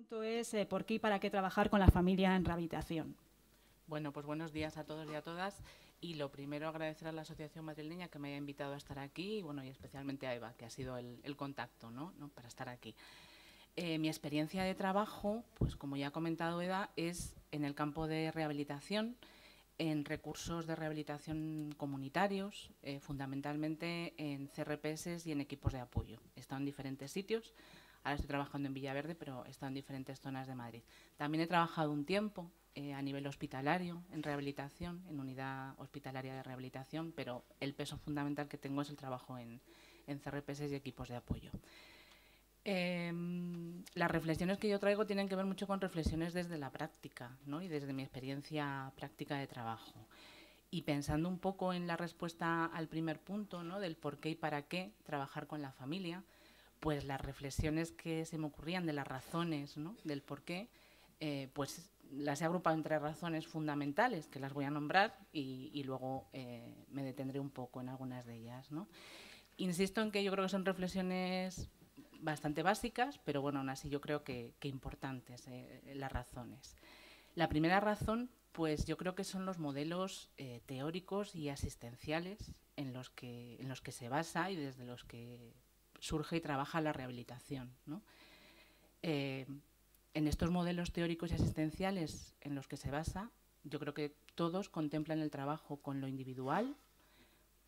punto es por qué y para qué trabajar con la familia en rehabilitación. Bueno, pues buenos días a todos y a todas. Y lo primero, agradecer a la Asociación Madrileña que me haya invitado a estar aquí y, bueno, y especialmente a Eva, que ha sido el contacto, ¿no? Para estar aquí. Mi experiencia de trabajo, pues como ya ha comentado Eva, es en el campo de rehabilitación, en recursos de rehabilitación comunitarios, fundamentalmente en CRPS y en equipos de apoyo. He estado en diferentes sitios. Ahora estoy trabajando en Villaverde, pero he estado en diferentes zonas de Madrid. También he trabajado un tiempo a nivel hospitalario, en rehabilitación, en unidad hospitalaria de rehabilitación, pero el peso fundamental que tengo es el trabajo en CRPS y equipos de apoyo. Las reflexiones que yo traigo tienen que ver mucho con reflexiones desde la práctica, ¿no? Y desde mi experiencia práctica de trabajo. Y pensando un poco en la respuesta al primer punto, ¿no? Del por qué y para qué trabajar con la familia, pues las reflexiones que se me ocurrían de las razones, ¿no? Del por qué, pues las he agrupado en 3 razones fundamentales, que las voy a nombrar y luego me detendré un poco en algunas de ellas, ¿no? Insisto en que yo creo que son reflexiones bastante básicas, pero bueno, aún así yo creo que importantes las razones. La primera razón, pues yo creo que son los modelos teóricos y asistenciales en los que se basa y desde los que surge y trabaja la rehabilitación, ¿no? En estos modelos teóricos y asistenciales en los que se basa, yo creo que todos contemplan el trabajo con lo individual,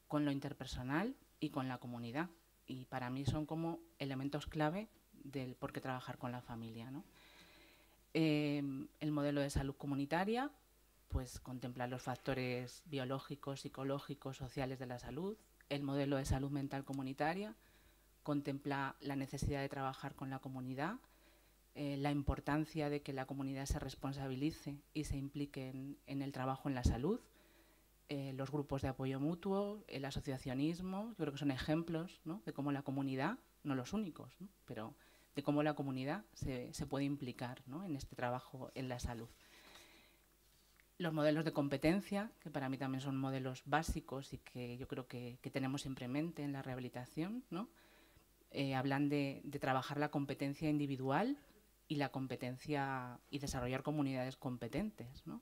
con lo interpersonal y con la comunidad. Y para mí son como elementos clave del por qué trabajar con la familia, ¿no? El modelo de salud comunitaria pues contempla los factores biológicos, psicológicos, sociales de la salud. El modelo de salud mental comunitaria contempla la necesidad de trabajar con la comunidad, la importancia de que la comunidad se responsabilice y se implique en el trabajo en la salud, los grupos de apoyo mutuo, el asociacionismo. Yo creo que son ejemplos, ¿no? De cómo la comunidad, no los únicos, ¿no? Pero de cómo la comunidad se puede implicar, ¿no? En este trabajo en la salud. Los modelos de competencia, que para mí también son modelos básicos y que yo creo que tenemos siempre en mente en la rehabilitación, ¿no? Hablan de trabajar la competencia individual y la competencia y desarrollar comunidades competentes, ¿no?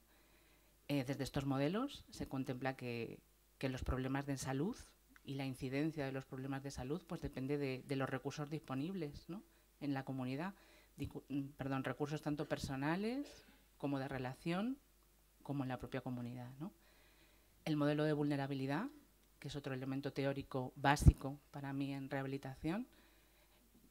Desde estos modelos se contempla que los problemas de salud y la incidencia de los problemas de salud pues depende de los recursos disponibles, ¿no? En la comunidad. Recursos tanto personales como de relación, como en la propia comunidad, ¿no? El modelo de vulnerabilidad, que es otro elemento teórico básico para mí en rehabilitación,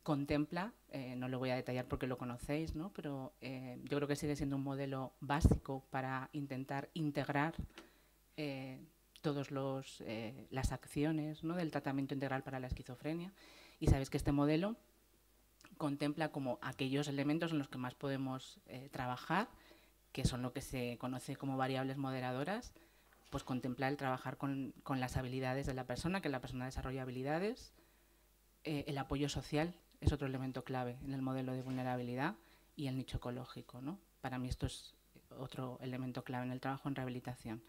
contempla, no lo voy a detallar porque lo conocéis, ¿no? Pero yo creo que sigue siendo un modelo básico para intentar integrar todas las acciones, ¿no? Del tratamiento integral para la esquizofrenia. Y sabéis que este modelo contempla como aquellos elementos en los que más podemos trabajar, que son lo que se conoce como variables moderadoras, pues contempla el trabajar con las habilidades de la persona, que la persona desarrolla habilidades, el apoyo social es otro elemento clave en el modelo de vulnerabilidad y el nicho ecológico, ¿no? Para mí esto es otro elemento clave en el trabajo en rehabilitación.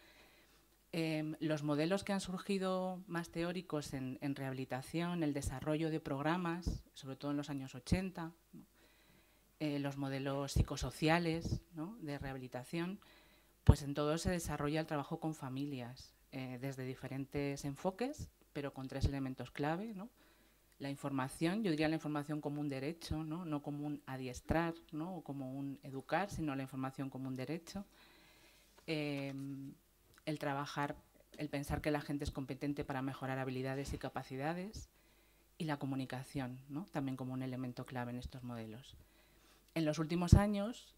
Los modelos que han surgido más teóricos en rehabilitación, el desarrollo de programas, sobre todo en los años 80, ¿no? Los modelos psicosociales, ¿no? De rehabilitación, pues en todo se desarrolla el trabajo con familias, desde diferentes enfoques, pero con 3 elementos clave, ¿no? La información, yo diría la información como un derecho, no como un adiestrar, ¿no? O como un educar, sino la información como un derecho. El trabajar, el pensar que la gente es competente para mejorar habilidades y capacidades, y la comunicación, ¿no? También como un elemento clave en estos modelos. En los últimos años,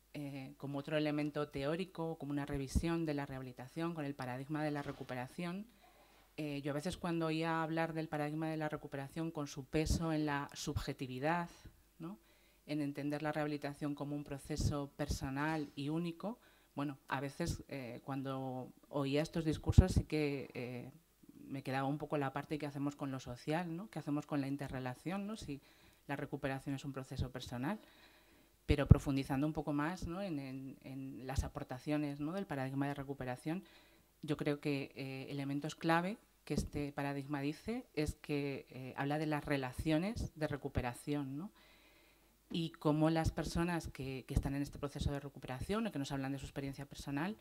como otro elemento teórico, como una revisión de la rehabilitación con el paradigma de la recuperación, yo a veces cuando oía hablar del paradigma de la recuperación con su peso en la subjetividad, ¿no? En entender la rehabilitación como un proceso personal y único, bueno, a veces cuando oía estos discursos sí que me quedaba un poco la parte que hacemos con lo social, ¿no? Que hacemos con la interrelación, ¿no? Si la recuperación es un proceso personal, pero profundizando un poco más, ¿no? en las aportaciones, ¿no? Del paradigma de recuperación, yo creo que elementos clave que este paradigma dice es que habla de las relaciones de recuperación, ¿no? y cómo las personas que están en este proceso de recuperación o que nos hablan de su experiencia personal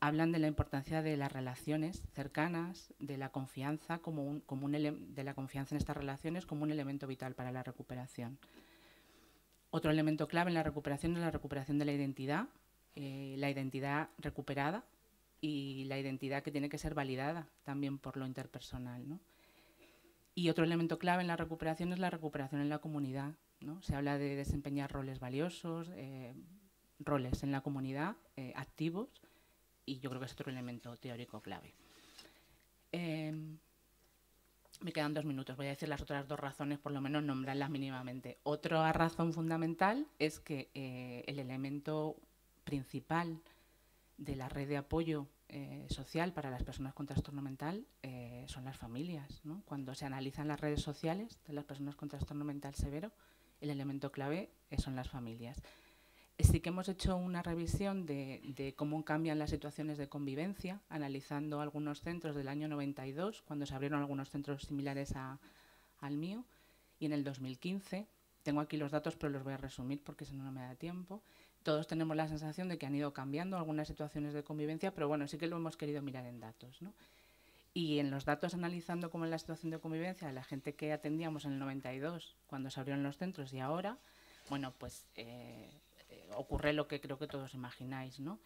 hablan de la importancia de las relaciones cercanas, de la confianza de la confianza en estas relaciones como un elemento vital para la recuperación. Otro elemento clave en la recuperación es la recuperación de la identidad recuperada y la identidad que tiene que ser validada también por lo interpersonal, ¿no? Y otro elemento clave en la recuperación es la recuperación en la comunidad, ¿no? Se habla de desempeñar roles valiosos, roles en la comunidad, activos, y yo creo que es otro elemento teórico clave. Me quedan 2 minutos, voy a decir las otras 2 razones, por lo menos nombrarlas mínimamente. Otra razón fundamental es que el elemento principal de la red de apoyo social para las personas con trastorno mental son las familias, ¿no? Cuando se analizan las redes sociales de las personas con trastorno mental severo, el elemento clave son las familias. Sí que hemos hecho una revisión de cómo cambian las situaciones de convivencia, analizando algunos centros del año 92, cuando se abrieron algunos centros similares al mío, y en el 2015, tengo aquí los datos pero los voy a resumir porque si no, no me da tiempo. Todos tenemos la sensación de que han ido cambiando algunas situaciones de convivencia, pero bueno, sí que lo hemos querido mirar en datos, ¿no? Y en los datos, analizando cómo es la situación de convivencia de la gente que atendíamos en el 92, cuando se abrieron los centros, y ahora, bueno, pues ocurre lo que creo que todos imagináis, ¿no?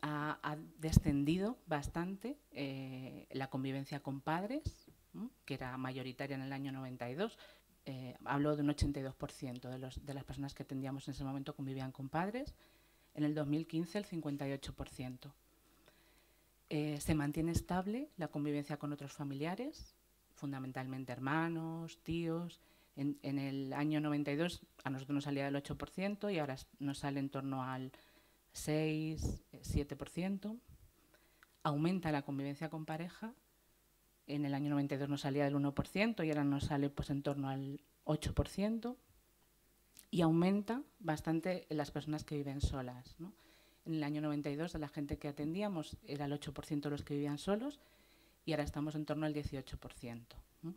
Ha descendido bastante la convivencia con padres, ¿no? Que era mayoritaria en el año 92. Hablo de un 82% de las personas que atendíamos en ese momento convivían con padres. En el 2015 el 58%. Se mantiene estable la convivencia con otros familiares, fundamentalmente hermanos, tíos. En el año 92 a nosotros nos salía del 8% y ahora nos sale en torno al 6-7%. Aumenta la convivencia con pareja. En el año 92 nos salía del 1% y ahora nos sale pues en torno al 8%. Y aumenta bastante en las personas que viven solas, ¿no? En el año 92 de la gente que atendíamos era el 8% los que vivían solos y ahora estamos en torno al 18%, ¿no?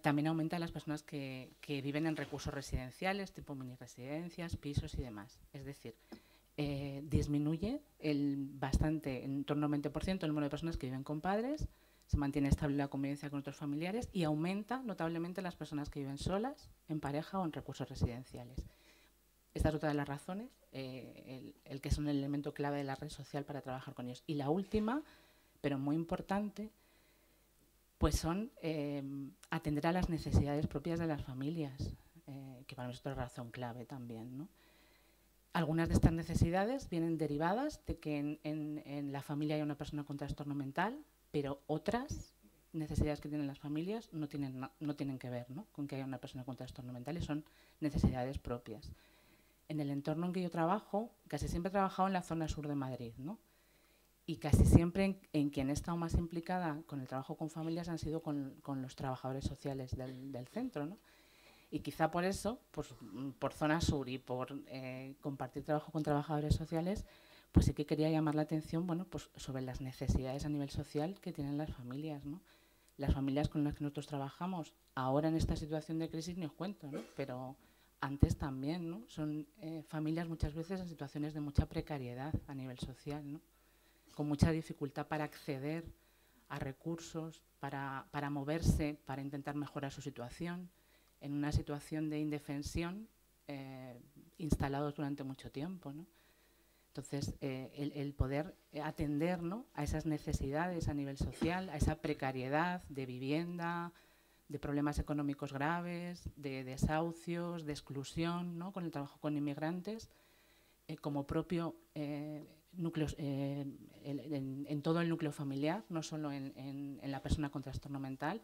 También aumenta las personas que viven en recursos residenciales, tipo mini residencias, pisos y demás. Es decir, disminuye bastante, en torno al 20%, el número de personas que viven con padres, se mantiene estable la convivencia con otros familiares y aumenta notablemente las personas que viven solas, en pareja o en recursos residenciales. Esta es otra de las razones, el que son el elemento clave de la red social para trabajar con ellos. Y la última, pero muy importante, pues son atender a las necesidades propias de las familias, que para mí es otra razón clave también, ¿no? Algunas de estas necesidades vienen derivadas de que en la familia hay una persona con trastorno mental, pero otras necesidades que tienen las familias no tienen que ver, ¿no?, con que haya una persona con trastorno mental, y son necesidades propias. En el entorno en que yo trabajo, casi siempre he trabajado en la zona sur de Madrid, ¿no? Y casi siempre en quien he estado más implicada con el trabajo con familias han sido con los trabajadores sociales del centro, ¿no? Y quizá por eso, pues, por zona sur y por compartir trabajo con trabajadores sociales, pues sí que quería llamar la atención, bueno, pues sobre las necesidades a nivel social que tienen las familias, ¿no? Las familias con las que nosotros trabajamos, ahora en esta situación de crisis ni os cuento, ¿no?, pero antes también, ¿no? Son familias muchas veces en situaciones de mucha precariedad a nivel social, ¿no?, con mucha dificultad para acceder a recursos, para moverse, para intentar mejorar su situación, en una situación de indefensión, instalados durante mucho tiempo, ¿no? Entonces, el poder atender, ¿no?, a esas necesidades a nivel social, a esa precariedad de vivienda, de problemas económicos graves, de desahucios, de exclusión, ¿no?, con el trabajo con inmigrantes, como propio núcleos, en todo el núcleo familiar, no solo en la persona con trastorno mental.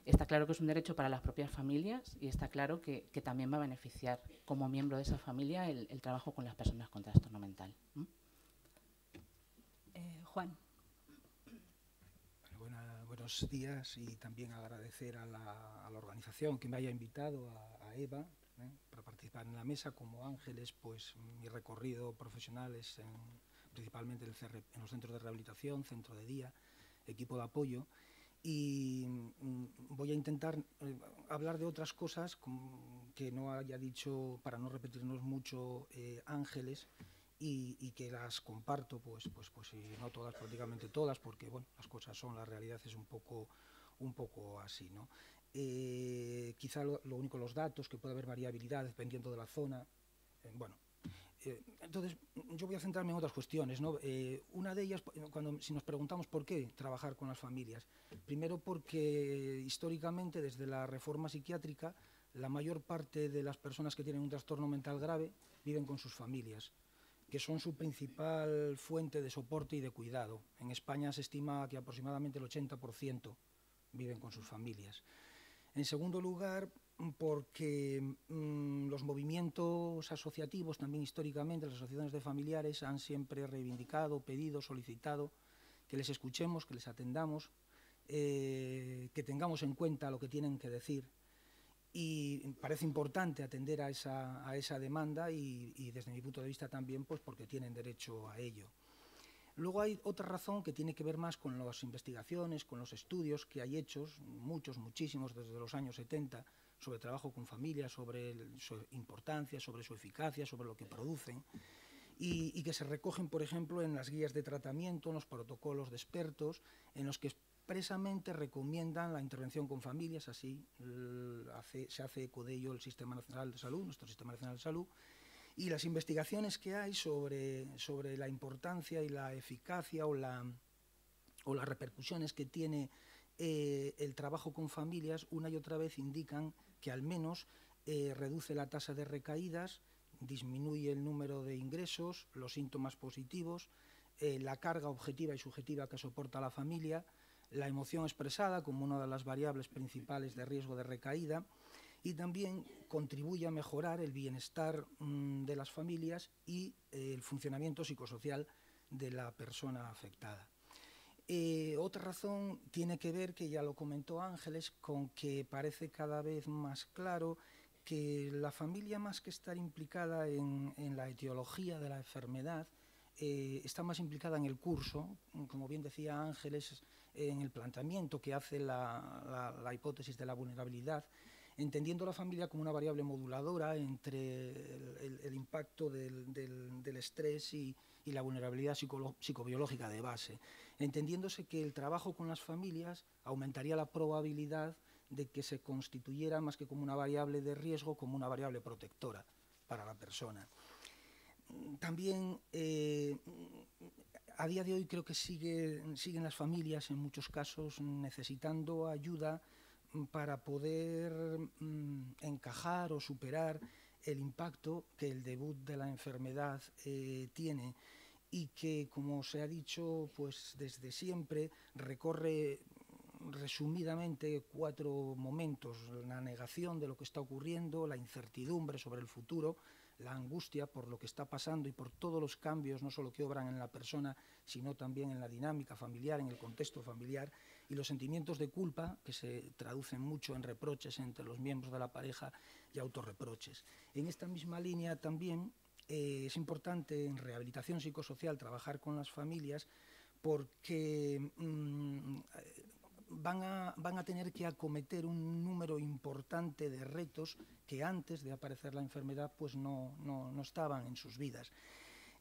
Está claro que es un derecho para las propias familias y está claro que también va a beneficiar como miembro de esa familia el trabajo con las personas con trastorno mental. Juan. Buenos días, y también agradecer a la organización que me haya invitado, a Eva, para participar en la mesa. Como Ángeles, pues mi recorrido profesional es principalmente en los centros de rehabilitación, centro de día, equipo de apoyo. y voy a intentar hablar de otras cosas que no haya dicho, para no repetirnos mucho, Ángeles, y que las comparto, pues y no todas, prácticamente todas, porque bueno, las cosas son, la realidad es un poco así, ¿no? Quizá lo único, los datos, que puede haber variabilidad dependiendo de la zona, bueno. Entonces, yo voy a centrarme en otras cuestiones, ¿no? Una de ellas, si nos preguntamos por qué trabajar con las familias, primero porque históricamente, desde la reforma psiquiátrica, la mayor parte de las personas que tienen un trastorno mental grave viven con sus familias, que son su principal fuente de soporte y de cuidado. En España se estima que aproximadamente el 80% viven con sus familias. En segundo lugar, porque los movimientos asociativos, también históricamente, las asociaciones de familiares han siempre reivindicado, pedido, solicitado que les escuchemos, que les atendamos, que tengamos en cuenta lo que tienen que decir. Y parece importante atender a esa demanda y desde mi punto de vista también, pues porque tienen derecho a ello. Luego hay otra razón que tiene que ver más con las investigaciones, con los estudios que hay hechos, muchísimos desde los años 70, sobre trabajo con familias, sobre su importancia, sobre su eficacia, sobre lo que producen, y que se recogen, por ejemplo, en las guías de tratamiento, en los protocolos de expertos, en los que expresamente recomiendan la intervención con familias. Así se hace eco de ello el Sistema Nacional de Salud, nuestro Sistema Nacional de Salud, y las investigaciones que hay sobre la importancia y la eficacia o las repercusiones que tiene el trabajo con familias, una y otra vez indican que al menos reduce la tasa de recaídas, disminuye el número de ingresos, los síntomas positivos, la carga objetiva y subjetiva que soporta la familia, la emoción expresada como una de las variables principales de riesgo de recaída, y también contribuye a mejorar el bienestar de las familias y el funcionamiento psicosocial de la persona afectada. Otra razón tiene que ver, que ya lo comentó Ángeles, con que parece cada vez más claro que la familia, más que estar implicada en la etiología de la enfermedad, está más implicada en el curso, como bien decía Ángeles, en el planteamiento que hace la hipótesis de la vulnerabilidad, entendiendo la familia como una variable moduladora entre el impacto del estrés y la vulnerabilidad psicobiológica de base, entendiéndose que el trabajo con las familias aumentaría la probabilidad de que se constituyera, más que como una variable de riesgo, como una variable protectora para la persona. También a día de hoy creo que siguen las familias en muchos casos necesitando ayuda para poder encajar o superar el impacto que el debut de la enfermedad tiene, y que, como se ha dicho, pues desde siempre recorre resumidamente 4 momentos: la negación de lo que está ocurriendo, la incertidumbre sobre el futuro, la angustia por lo que está pasando y por todos los cambios, no solo que obran en la persona, sino también en la dinámica familiar, en el contexto familiar, y los sentimientos de culpa, que se traducen mucho en reproches entre los miembros de la pareja y autorreproches. En esta misma línea también es importante en rehabilitación psicosocial trabajar con las familias, porque van a tener que acometer un número importante de retos que antes de aparecer la enfermedad pues no estaban en sus vidas.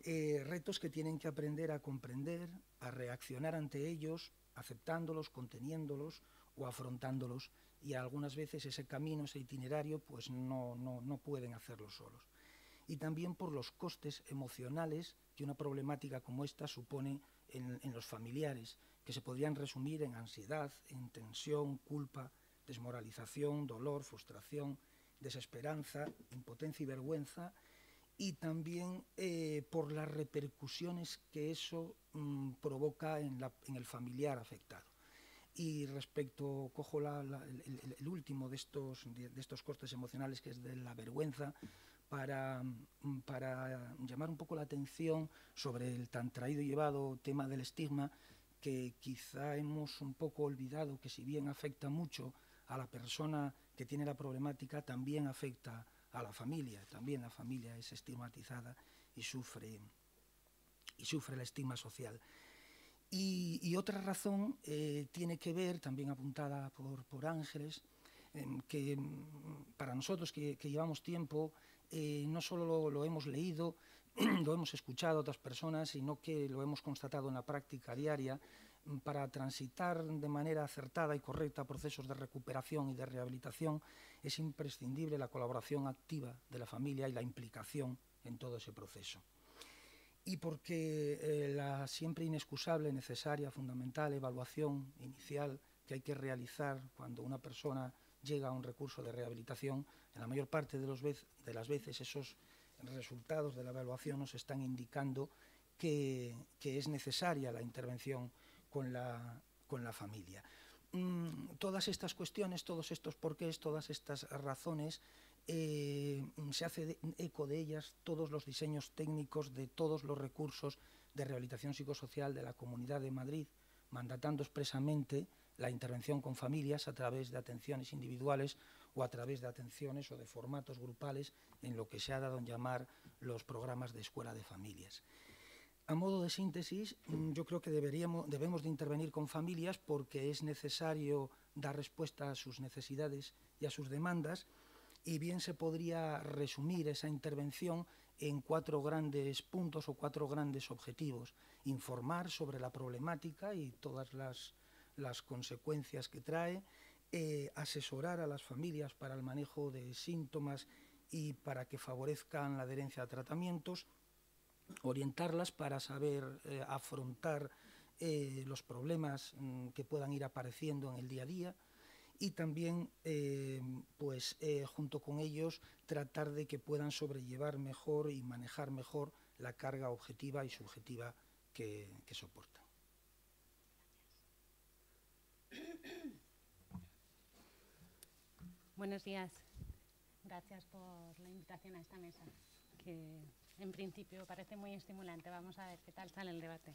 Retos que tienen que aprender a comprender, a reaccionar ante ellos, aceptándolos, conteniéndolos o afrontándolos, y algunas veces ese camino, ese itinerario, pues no pueden hacerlo solos. Y también por los costes emocionales que una problemática como esta supone en los familiares, que se podrían resumir en ansiedad, en tensión, culpa, desmoralización, dolor, frustración, desesperanza, impotencia y vergüenza, y también por las repercusiones que eso provoca en el familiar afectado. Y respecto, cojo el último de estos costes emocionales, que es de la vergüenza, para llamar un poco la atención sobre el tan traído y llevado tema del estigma, que quizá hemos un poco olvidado, que si bien afecta mucho a la persona que tiene la problemática, también afecta a la familia. También la familia es estigmatizada y sufre el estigma social. Y otra razón tiene que ver, también apuntada por Ángeles, que para nosotros que llevamos tiempo, no solo lo hemos leído, lo hemos escuchado a otras personas, sino que lo hemos constatado en la práctica diaria. Para transitar de manera acertada y correcta procesos de recuperación y de rehabilitación es imprescindible la colaboración activa de la familia y la implicación en todo ese proceso. Y porque la siempre inexcusable, necesaria, fundamental evaluación inicial que hay que realizar cuando una persona llega a un recurso de rehabilitación, en la mayor parte de las veces esos resultados de la evaluación nos están indicando que es necesaria la intervención con la familia. Todas estas cuestiones, todos estos porqués, todas estas razones, se hace eco de ellas todos los diseños técnicos de todos los recursos de rehabilitación psicosocial de la Comunidad de Madrid, mandatando expresamente la intervención con familias a través de atenciones individuales o a través de atenciones o de formatos grupales en lo que se ha dado en llamar los programas de escuela de familias. A modo de síntesis, yo creo que debemos de intervenir con familias porque es necesario dar respuesta a sus necesidades y a sus demandas, y bien se podría resumir esa intervención en 4 grandes puntos o 4 grandes objetivos. Informar sobre la problemática y todas las consecuencias que trae, asesorar a las familias para el manejo de síntomas y para que favorezcan la adherencia a tratamientos, orientarlas para saber afrontar los problemas que puedan ir apareciendo en el día a día, y también junto con ellos tratar de que puedan sobrellevar mejor y manejar mejor la carga objetiva y subjetiva que soportan. Buenos días. Gracias por la invitación a esta mesa, que en principio parece muy estimulante. Vamos a ver qué tal sale el debate.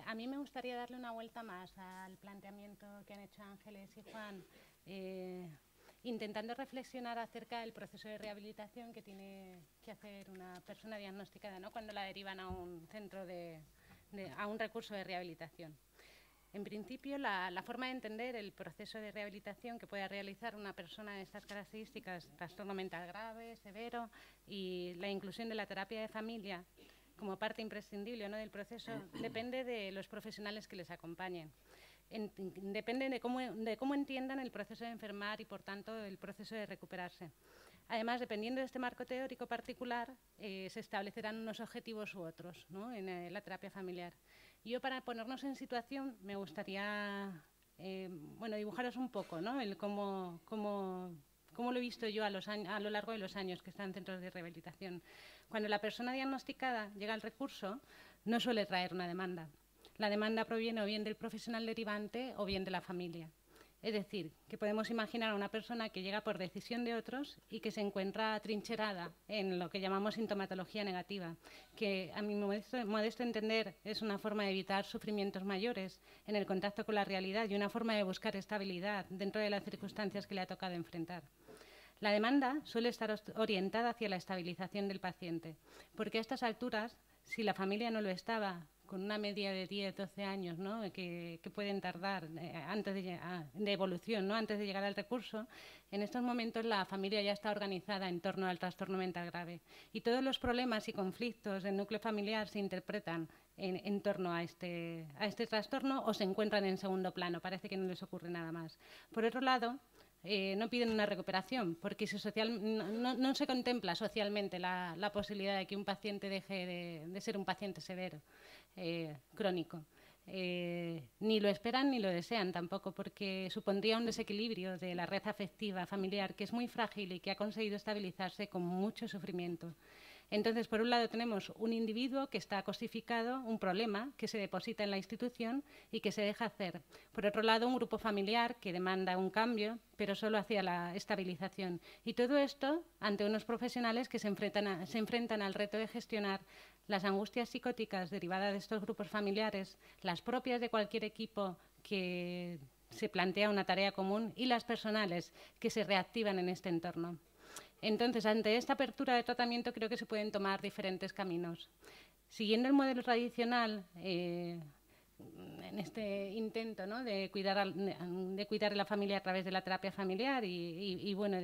A mí me gustaría darle una vuelta más al planteamiento que han hecho Ángeles y Juan, intentando reflexionar acerca del proceso de rehabilitación que tiene que hacer una persona diagnosticada, ¿no?, cuando la derivan a un centro a un recurso de rehabilitación. En principio, la forma de entender el proceso de rehabilitación que pueda realizar una persona de estas características, trastorno mental grave, severo, y la inclusión de la terapia de familia como parte imprescindible, ¿no?, del proceso, depende de los profesionales que les acompañen. Depende de cómo entiendan el proceso de enfermar y, por tanto, el proceso de recuperarse. Además, dependiendo de este marco teórico particular, se establecerán unos objetivos u otros, ¿no?, en la terapia familiar. Yo, para ponernos en situación, me gustaría dibujaros un poco, ¿no?, el cómo lo he visto yo a lo largo de los años que está en centros de rehabilitación. Cuando la persona diagnosticada llega al recurso, no suele traer una demanda. La demanda proviene o bien del profesional derivante o bien de la familia. Es decir, que podemos imaginar a una persona que llega por decisión de otros y que se encuentra atrincherada en lo que llamamos sintomatología negativa, que a mi modesto entender es una forma de evitar sufrimientos mayores en el contacto con la realidad y una forma de buscar estabilidad dentro de las circunstancias que le ha tocado enfrentar. La demanda suele estar orientada hacia la estabilización del paciente, porque a estas alturas, si la familia no lo estaba, con una media de 10, 12 años, ¿no?, que pueden tardar de evolución, ¿no?, antes de llegar al recurso, en estos momentos la familia ya está organizada en torno al trastorno mental grave. Y todos los problemas y conflictos del núcleo familiar se interpretan en torno a este trastorno o se encuentran en segundo plano. Parece que no les ocurre nada más. Por otro lado, no piden una recuperación, porque no se contempla socialmente la posibilidad de que un paciente deje de ser un paciente severo, crónico. Ni lo esperan ni lo desean tampoco, porque supondría un desequilibrio de la red afectiva familiar, que es muy frágil y que ha conseguido estabilizarse con mucho sufrimiento. Entonces, por un lado tenemos un individuo que está cosificado, un problema que se deposita en la institución y que se deja hacer. Por otro lado, un grupo familiar que demanda un cambio, pero solo hacia la estabilización. Y todo esto ante unos profesionales que se enfrentan al reto de gestionar las angustias psicóticas derivadas de estos grupos familiares, las propias de cualquier equipo que se plantea una tarea común y las personales que se reactivan en este entorno. Entonces, ante esta apertura de tratamiento, creo que se pueden tomar diferentes caminos. Siguiendo el modelo tradicional, intento, ¿no?, de cuidar de la familia a través de la terapia familiar y bueno,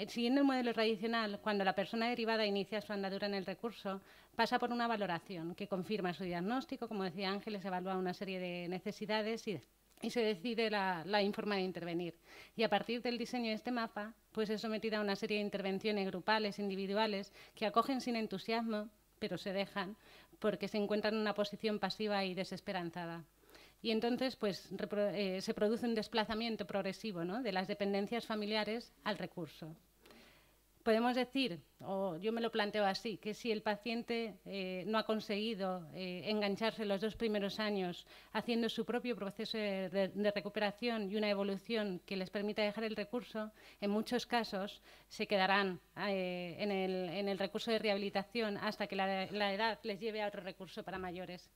siguiendo el modelo tradicional, cuando la persona derivada inicia su andadura en el recurso, pasa por una valoración que confirma su diagnóstico. Como decía Ángeles, evalúa una serie de necesidades y se decide la forma de intervenir. Y a partir del diseño de este mapa, pues es sometida a una serie de intervenciones grupales, individuales, que acogen sin entusiasmo, pero se dejan, porque se encuentran en una posición pasiva y desesperanzada. Y entonces pues, se produce un desplazamiento progresivo, ¿no?, de las dependencias familiares al recurso. Podemos decir, o yo me lo planteo así, que si el paciente no ha conseguido engancharse los 2 primeros años haciendo su propio proceso de recuperación y una evolución que les permita dejar el recurso, en muchos casos se quedarán en el recurso de rehabilitación hasta que la edad les lleve a otro recurso para mayores.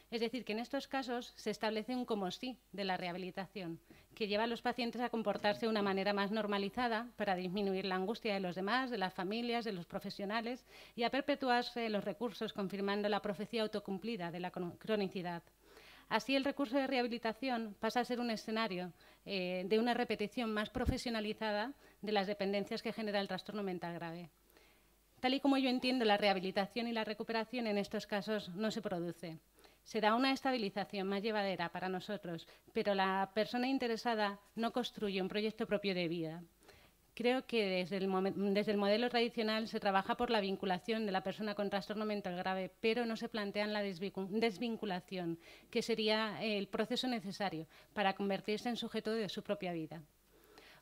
Es decir, que en estos casos se establece un como sí de la rehabilitación, que lleva a los pacientes a comportarse de una manera más normalizada para disminuir la angustia de los demás, de las familias, de los profesionales y a perpetuarse los recursos, confirmando la profecía autocumplida de la cronicidad. Así, el recurso de rehabilitación pasa a ser un escenario de una repetición más profesionalizada de las dependencias que genera el trastorno mental grave. Tal y como yo entiendo, la rehabilitación y la recuperación en estos casos no se produce. Se da una estabilización más llevadera para nosotros, pero la persona interesada no construye un proyecto propio de vida. Creo que desde el modelo tradicional se trabaja por la vinculación de la persona con trastorno mental grave, pero no se plantea la desvinculación, que sería el proceso necesario para convertirse en sujeto de su propia vida.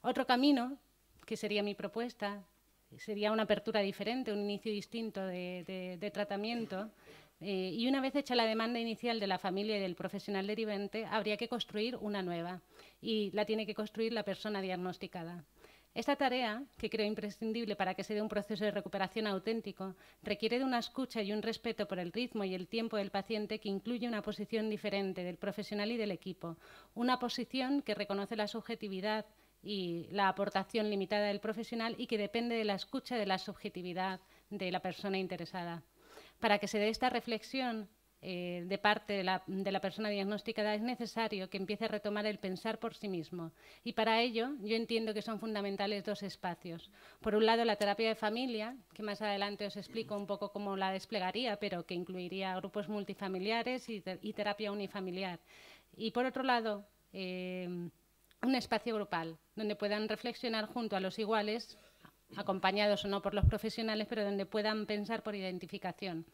Otro camino, que sería mi propuesta, sería una apertura diferente, un inicio distinto de tratamiento. Y una vez hecha la demanda inicial de la familia y del profesional derivante, habría que construir una nueva y la tiene que construir la persona diagnosticada. Esta tarea, que creo imprescindible para que se dé un proceso de recuperación auténtico, requiere de una escucha y un respeto por el ritmo y el tiempo del paciente que incluye una posición diferente del profesional y del equipo, una posición que reconoce la subjetividad y la aportación limitada del profesional y que depende de la escucha de la subjetividad de la persona interesada. Para que se dé esta reflexión de parte de la persona diagnosticada es necesario que empiece a retomar el pensar por sí mismo. Y para ello yo entiendo que son fundamentales 2 espacios. Por un lado, la terapia de familia, que más adelante os explico un poco cómo la desplegaría, pero que incluiría grupos multifamiliares y terapia unifamiliar. Y por otro lado, un espacio grupal, donde puedan reflexionar junto a los iguales, acompañados o no por los profesionales, pero donde puedan pensar por identificación.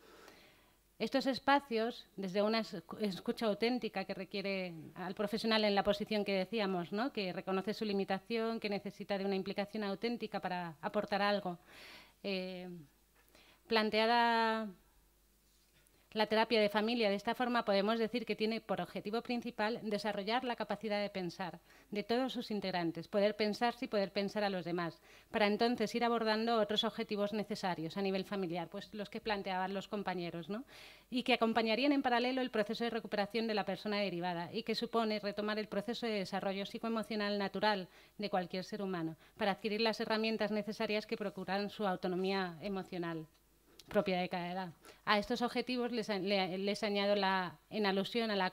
Estos espacios, desde una escucha auténtica que requiere al profesional en la posición que decíamos, ¿no?, que reconoce su limitación, que necesita de una implicación auténtica para aportar algo, planteada la terapia de familia de esta forma, podemos decir que tiene por objetivo principal desarrollar la capacidad de pensar de todos sus integrantes, poder pensarse y poder pensar a los demás, para entonces ir abordando otros objetivos necesarios a nivel familiar, pues los que planteaban los compañeros, ¿no?, y que acompañarían en paralelo el proceso de recuperación de la persona derivada y que supone retomar el proceso de desarrollo psicoemocional natural de cualquier ser humano para adquirir las herramientas necesarias que procuran su autonomía emocional propia de cada edad. A estos objetivos les añado en alusión a la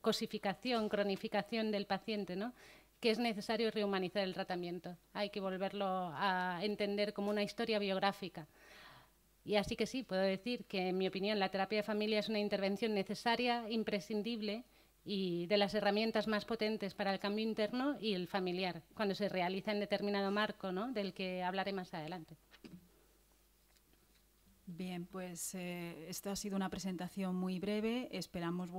cosificación, cronificación del paciente, ¿no?, que es necesario rehumanizar el tratamiento. Hay que volverlo a entender como una historia biográfica. Y así que sí, puedo decir que, en mi opinión, la terapia de familia es una intervención necesaria, imprescindible y de las herramientas más potentes para el cambio interno y el familiar, cuando se realiza en determinado marco, ¿no?, del que hablaré más adelante. Bien, pues esta ha sido una presentación muy breve. Esperamos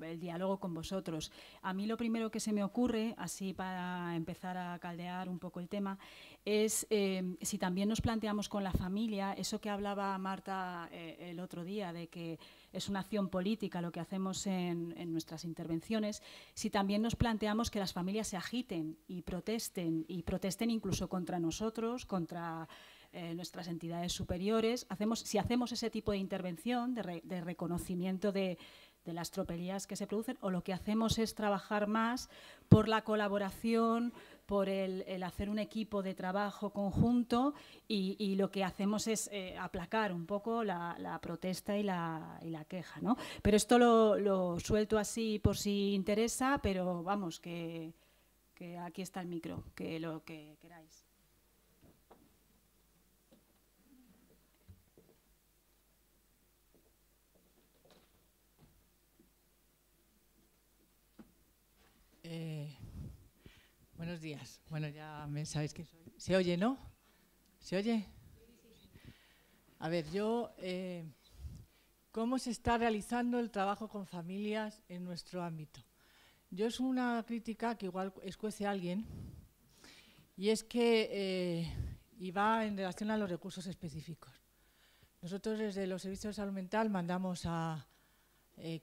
el diálogo con vosotros. A mí lo primero que se me ocurre, así para empezar a caldear un poco el tema, es si también nos planteamos con la familia, eso que hablaba Marta el otro día, de que es una acción política lo que hacemos en nuestras intervenciones, si también nos planteamos que las familias se agiten y protesten incluso contra nosotros, contra nuestras entidades superiores. Si hacemos ese tipo de intervención, de reconocimiento de las tropelías que se producen, o lo que hacemos es trabajar más por la colaboración, por el hacer un equipo de trabajo conjunto, y lo que hacemos es aplacar un poco la protesta y la queja, ¿no? Pero esto lo suelto así por si interesa, pero vamos, que aquí está el micro, que lo que queráis. Buenos días. Bueno, ya me sabéis que soy. ¿Se oye, no? ¿Se oye? A ver, ¿cómo se está realizando el trabajo con familias en nuestro ámbito? Yo es una crítica que igual escuece a alguien, y es que y va en relación a los recursos específicos. Nosotros desde los servicios de salud mental mandamos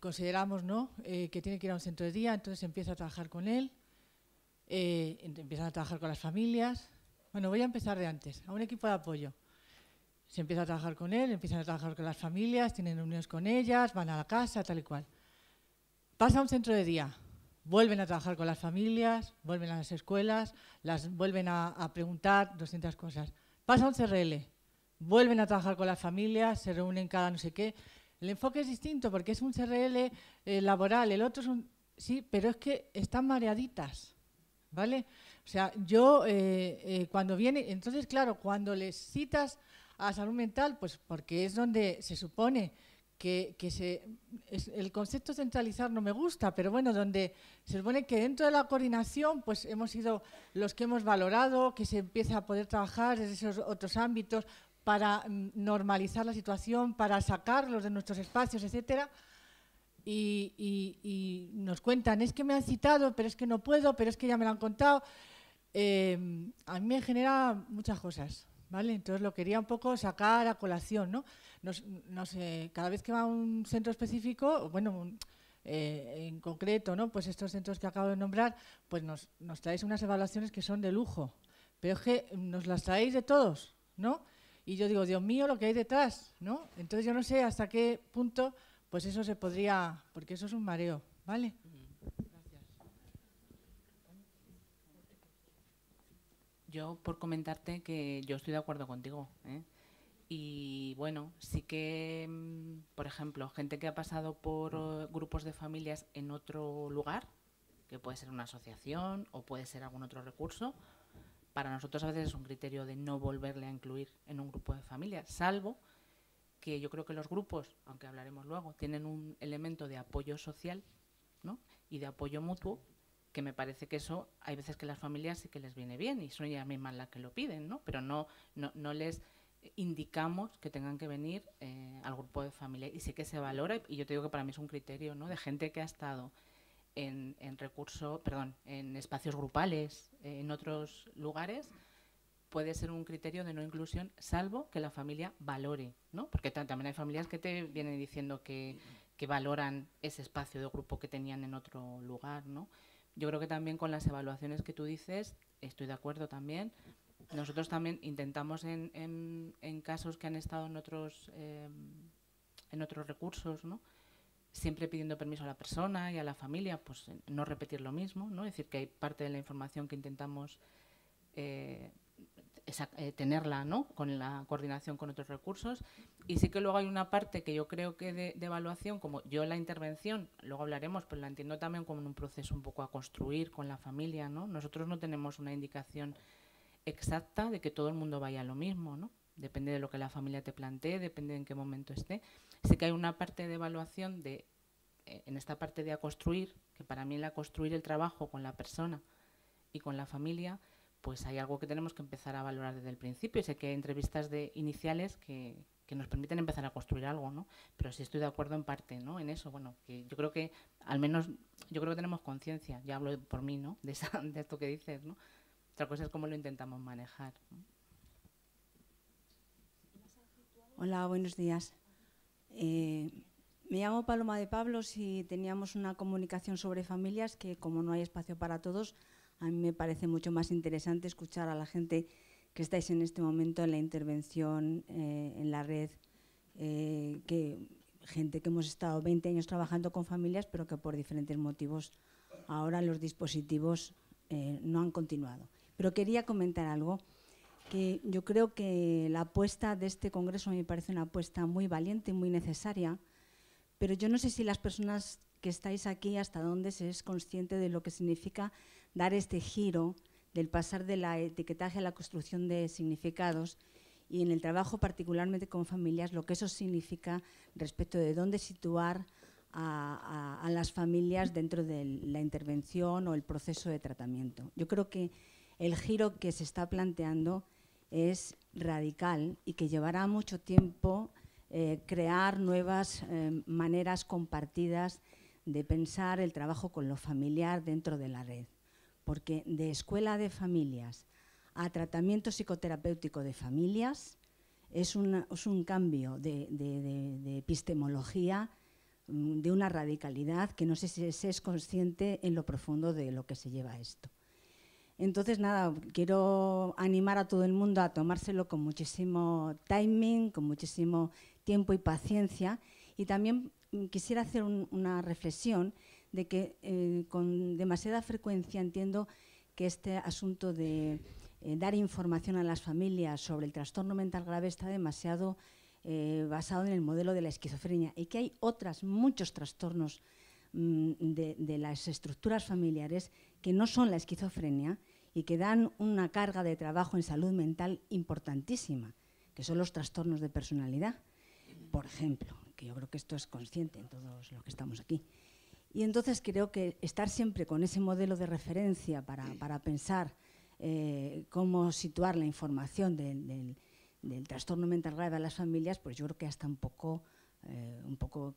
consideramos, ¿no?, que tiene que ir a un centro de día, entonces se empieza a trabajar con él, empiezan a trabajar con las familias. Bueno, voy a empezar de antes, a un equipo de apoyo. Se empieza a trabajar con él, empiezan a trabajar con las familias, tienen reuniones con ellas, van a la casa, tal y cual. Pasa a un centro de día, vuelven a trabajar con las familias, vuelven a las escuelas, las vuelven a preguntar 200 cosas. Pasa a un CRL, vuelven a trabajar con las familias, se reúnen cada no sé qué. El enfoque es distinto porque es un CRL laboral, el otro es un... Sí, pero es que están mareaditas, ¿vale? O sea, yo cuando viene... Entonces, claro, cuando les citas a salud mental, pues porque es donde se supone que el concepto centralizar no me gusta, pero bueno, donde se supone que dentro de la coordinación pues hemos sido los que hemos valorado que se empiece a poder trabajar desde esos otros ámbitos para normalizar la situación, para sacarlos de nuestros espacios, etcétera. Y nos cuentan, es que me han citado, pero es que no puedo, pero es que ya me lo han contado. A mí me genera muchas cosas, ¿vale? Entonces lo quería un poco sacar a colación, ¿no? Cada vez que va a un centro específico, bueno, en concreto, ¿no?, pues estos centros que acabo de nombrar, pues nos traéis unas evaluaciones que son de lujo, pero es que nos las traéis de todos, ¿no? Y yo digo, Dios mío, lo que hay detrás, ¿no? Entonces yo no sé hasta qué punto, pues eso se podría, porque eso es un mareo, ¿vale? Gracias. Yo, por comentarte que yo estoy de acuerdo contigo, ¿eh? Y bueno, sí que, por ejemplo, gente que ha pasado por grupos de familias en otro lugar, que puede ser una asociación o puede ser algún otro recurso, para nosotros a veces es un criterio de no volverle a incluir en un grupo de familias, salvo que yo creo que los grupos, aunque hablaremos luego, tienen un elemento de apoyo social, ¿no?, y de apoyo mutuo, que me parece que eso hay veces que las familias sí que les viene bien y son ellas mismas las que lo piden, ¿no? Pero no les indicamos que tengan que venir al grupo de familia, y sí que se valora, y yo te digo que para mí es un criterio, ¿no?, de gente que ha estado en espacios grupales, en otros lugares, puede ser un criterio de no inclusión, salvo que la familia valore, ¿no? Porque también hay familias que te vienen diciendo que valoran ese espacio de grupo que tenían en otro lugar, ¿no? Yo creo que también con las evaluaciones que tú dices, estoy de acuerdo también. Nosotros también intentamos en casos que han estado en otros recursos, ¿no?, siempre pidiendo permiso a la persona y a la familia, pues no repetir lo mismo, ¿no? Es decir, que hay parte de la información que intentamos tenerla, ¿no?, con la coordinación con otros recursos. Y sí que luego hay una parte que yo creo que de evaluación, como yo la intervención, luego hablaremos, pero la entiendo también como un proceso un poco a construir con la familia, ¿no? Nosotros no tenemos una indicación exacta de que todo el mundo vaya a lo mismo, ¿no? Depende de lo que la familia te plantee, depende de en qué momento esté. Sí que hay una parte de evaluación en esta parte de a construir, que para mí a construir el trabajo con la persona y con la familia, pues hay algo que tenemos que empezar a valorar desde el principio. Sé que hay entrevistas iniciales que nos permiten empezar a construir algo, ¿no? Pero sí estoy de acuerdo en parte, ¿no?, en eso. Bueno, que yo creo que al menos tenemos conciencia, ya hablo por mí, ¿no?, de esto que dices, ¿no? Otra cosa es cómo lo intentamos manejar, ¿no? Hola, buenos días. Me llamo Paloma de Pablos y teníamos una comunicación sobre familias que, como no hay espacio para todos, a mí me parece mucho más interesante escuchar a la gente que estáis en este momento en la intervención en la red, que gente que hemos estado 20 años trabajando con familias, pero que por diferentes motivos ahora los dispositivos no han continuado. Pero quería comentar algo, que yo creo que la apuesta de este congreso me parece una apuesta muy valiente y muy necesaria, pero yo no sé si las personas que estáis aquí, hasta dónde se es consciente de lo que significa dar este giro del pasar de la etiquetaje a la construcción de significados, y en el trabajo particularmente con familias, lo que eso significa respecto de dónde situar a las familias dentro de la intervención o el proceso de tratamiento. Yo creo que el giro que se está planteando es radical y que llevará mucho tiempo crear nuevas maneras compartidas de pensar el trabajo con lo familiar dentro de la red. Porque de escuela de familias a tratamiento psicoterapéutico de familias es un cambio de epistemología, de una radicalidad que no sé si se es consciente en lo profundo de lo que se lleva a esto. Entonces, nada, quiero animar a todo el mundo a tomárselo con muchísimo timing, con muchísimo tiempo y paciencia, y también quisiera hacer una reflexión de que con demasiada frecuencia entiendo que este asunto de dar información a las familias sobre el trastorno mental grave está demasiado basado en el modelo de la esquizofrenia, y que hay muchos trastornos de las estructuras familiares que no son la esquizofrenia y que dan una carga de trabajo en salud mental importantísima, que son los trastornos de personalidad, por ejemplo, que yo creo que esto es consciente en todos los que estamos aquí. Y entonces creo que estar siempre con ese modelo de referencia para pensar cómo situar la información del trastorno mental grave a las familias, pues yo creo que hasta un poco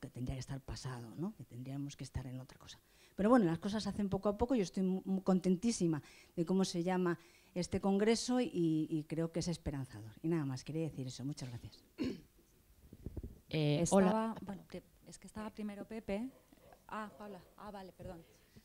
que tendría que estar pasado, ¿no? Que tendríamos que estar en otra cosa. Pero bueno, las cosas se hacen poco a poco. Yo estoy muy contentísima de cómo se llama este congreso y creo que es esperanzador. Y nada más, quería decir eso. Muchas gracias. Hola. Bueno, es que estaba primero Pepe. Paula. Vale, perdón.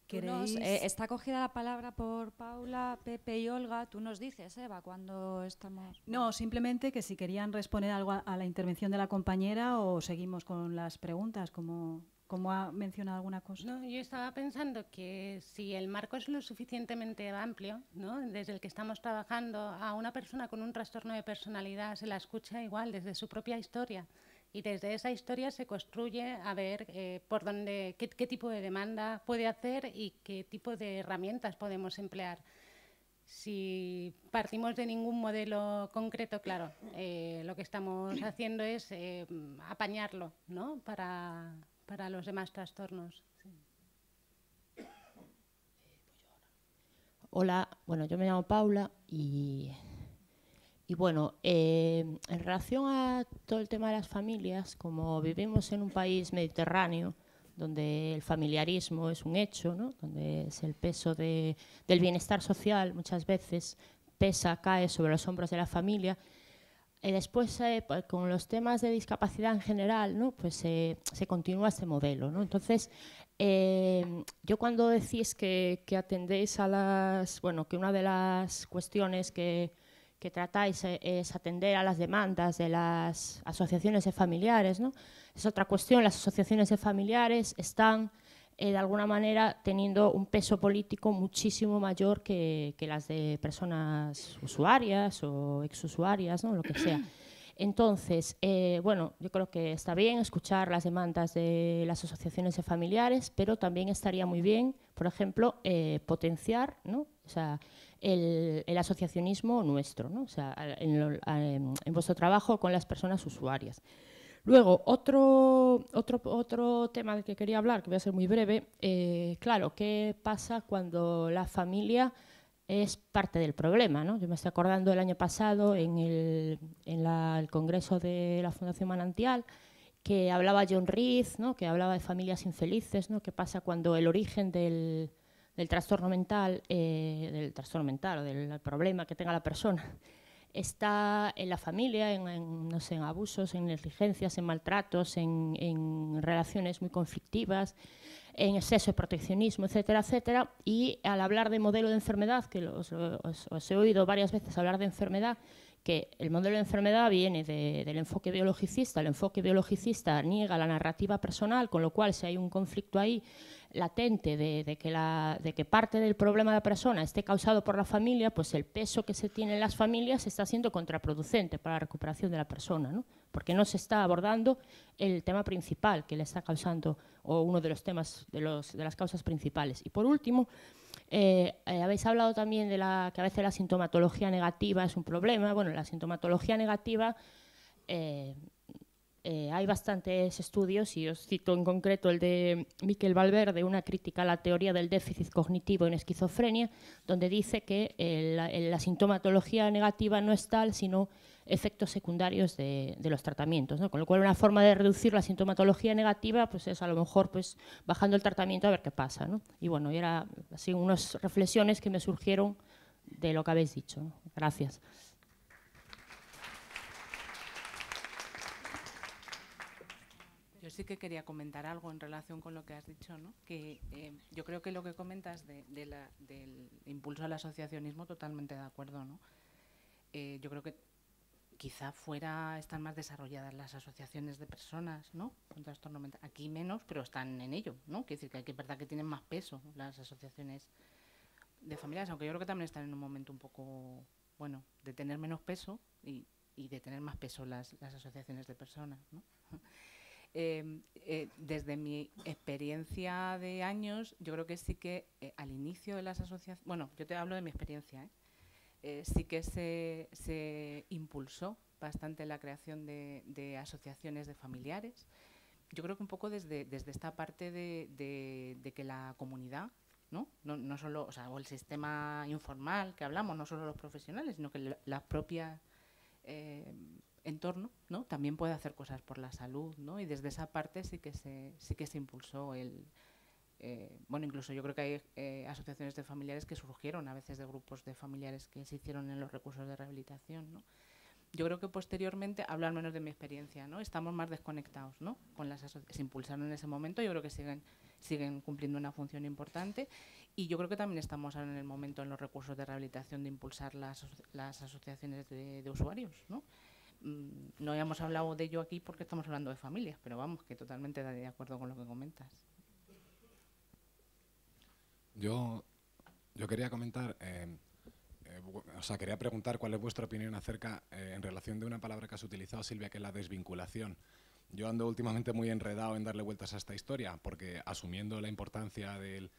Está cogida la palabra por Paula, Pepe y Olga. Tú nos dices, Eva, cuando estamos... No, simplemente que si querían responder algo a la intervención de la compañera o seguimos con las preguntas, como ha mencionado alguna cosa. No, yo estaba pensando que si el marco es lo suficientemente amplio, ¿no?, desde el que estamos trabajando, a una persona con un trastorno de personalidad se la escucha igual desde su propia historia. Y desde esa historia se construye a ver por dónde, qué tipo de demanda puede hacer y qué tipo de herramientas podemos emplear. Si partimos de ningún modelo concreto, claro, lo que estamos haciendo es apañarlo, ¿no?, para los demás trastornos. Sí. Hola, bueno, yo me llamo Paula y bueno, en relación a todo el tema de las familias, como vivimos en un país mediterráneo, donde el familiarismo es un hecho, ¿no?, donde es el peso del bienestar social muchas veces cae sobre los hombros de la familia, y después pues, con los temas de discapacidad en general, ¿no?, pues se continúa este modelo, ¿no? Entonces, yo cuando decís que atendéis a las... Bueno, que una de las cuestiones que tratáis es atender a las demandas de las asociaciones de familiares, ¿no? Es otra cuestión. Las asociaciones de familiares están, de alguna manera, teniendo un peso político muchísimo mayor que las de personas usuarias o exusuarias, ¿no?, lo que sea. Entonces, bueno, yo creo que está bien escuchar las demandas de las asociaciones de familiares, pero también estaría muy bien, por ejemplo, potenciar, ¿no?, o sea, el asociacionismo nuestro, ¿no?, o sea, en vuestro trabajo con las personas usuarias. Luego, otro tema del que quería hablar, que voy a ser muy breve, claro, ¿qué pasa cuando la familia es parte del problema, ¿no? Yo me estoy acordando del año pasado en el congreso de la Fundación Manantial, que hablaba John Reed, ¿no?, que hablaba de familias infelices, ¿no?, qué pasa cuando el origen del trastorno mental o del problema que tenga la persona está en la familia, no sé, en abusos, en negligencias, en maltratos, en relaciones muy conflictivas, en exceso de proteccionismo, etcétera, etcétera. Y al hablar de modelo de enfermedad, que os he oído varias veces hablar de enfermedad, que el modelo de enfermedad viene del enfoque biologicista. El enfoque biologicista niega la narrativa personal, con lo cual si hay un conflicto ahí latente de que parte del problema de la persona esté causado por la familia, pues el peso que se tiene en las familias está siendo contraproducente para la recuperación de la persona, ¿no? Porque no se está abordando el tema principal que le está causando, o uno de los temas de las causas principales. Y por último, habéis hablado también de que a veces la sintomatología negativa es un problema. Bueno, la sintomatología negativa, hay bastantes estudios, y os cito en concreto el de Miquel Valverde, una crítica a la teoría del déficit cognitivo en esquizofrenia, donde dice que la sintomatología negativa no es tal, sino efectos secundarios de los tratamientos, ¿no? Con lo cual, una forma de reducir la sintomatología negativa pues es a lo mejor pues bajando el tratamiento a ver qué pasa, ¿no? Y bueno, y era así unas reflexiones que me surgieron de lo que habéis dicho, ¿no? Gracias. Yo sí que quería comentar algo en relación con lo que has dicho, ¿no? Que yo creo que lo que comentas del impulso al asociacionismo, totalmente de acuerdo, ¿no? Yo creo que quizá están más desarrolladas las asociaciones de personas, ¿no?, con trastorno mental. Aquí menos, pero están en ello, ¿no? Quiere decir que es verdad que tienen más peso las asociaciones de familias, aunque yo creo que también están en un momento un poco, bueno, de tener menos peso y de tener más peso las asociaciones de personas, ¿no? Desde mi experiencia de años, yo creo que sí que al inicio de las asociaciones, bueno, yo te hablo de mi experiencia, sí que se impulsó bastante la creación de asociaciones de familiares. Yo creo que un poco desde esta parte de que la comunidad, no solo, o el sistema informal que hablamos, no solo los profesionales, sino que la propia entorno, ¿no?, también puede hacer cosas por la salud, ¿no? Y desde esa parte sí que se impulsó bueno, incluso yo creo que hay asociaciones de familiares que surgieron a veces de grupos de familiares que se hicieron en los recursos de rehabilitación, ¿no? Yo creo que posteriormente, hablo al menos de mi experiencia, ¿no?, estamos más desconectados, ¿no?, con las asociaciones. Se impulsaron en ese momento, yo creo que siguen cumpliendo una función importante, y yo creo que también estamos ahora en el momento en los recursos de rehabilitación de impulsar las asociaciones de usuarios, ¿no? No habíamos hablado de ello aquí porque estamos hablando de familias, pero vamos, que totalmente de acuerdo con lo que comentas. Yo quería comentar, quería preguntar cuál es vuestra opinión acerca, en relación de una palabra que has utilizado, Silvia, que es la desvinculación. Yo ando últimamente muy enredado en darle vueltas a esta historia, porque asumiendo la importancia del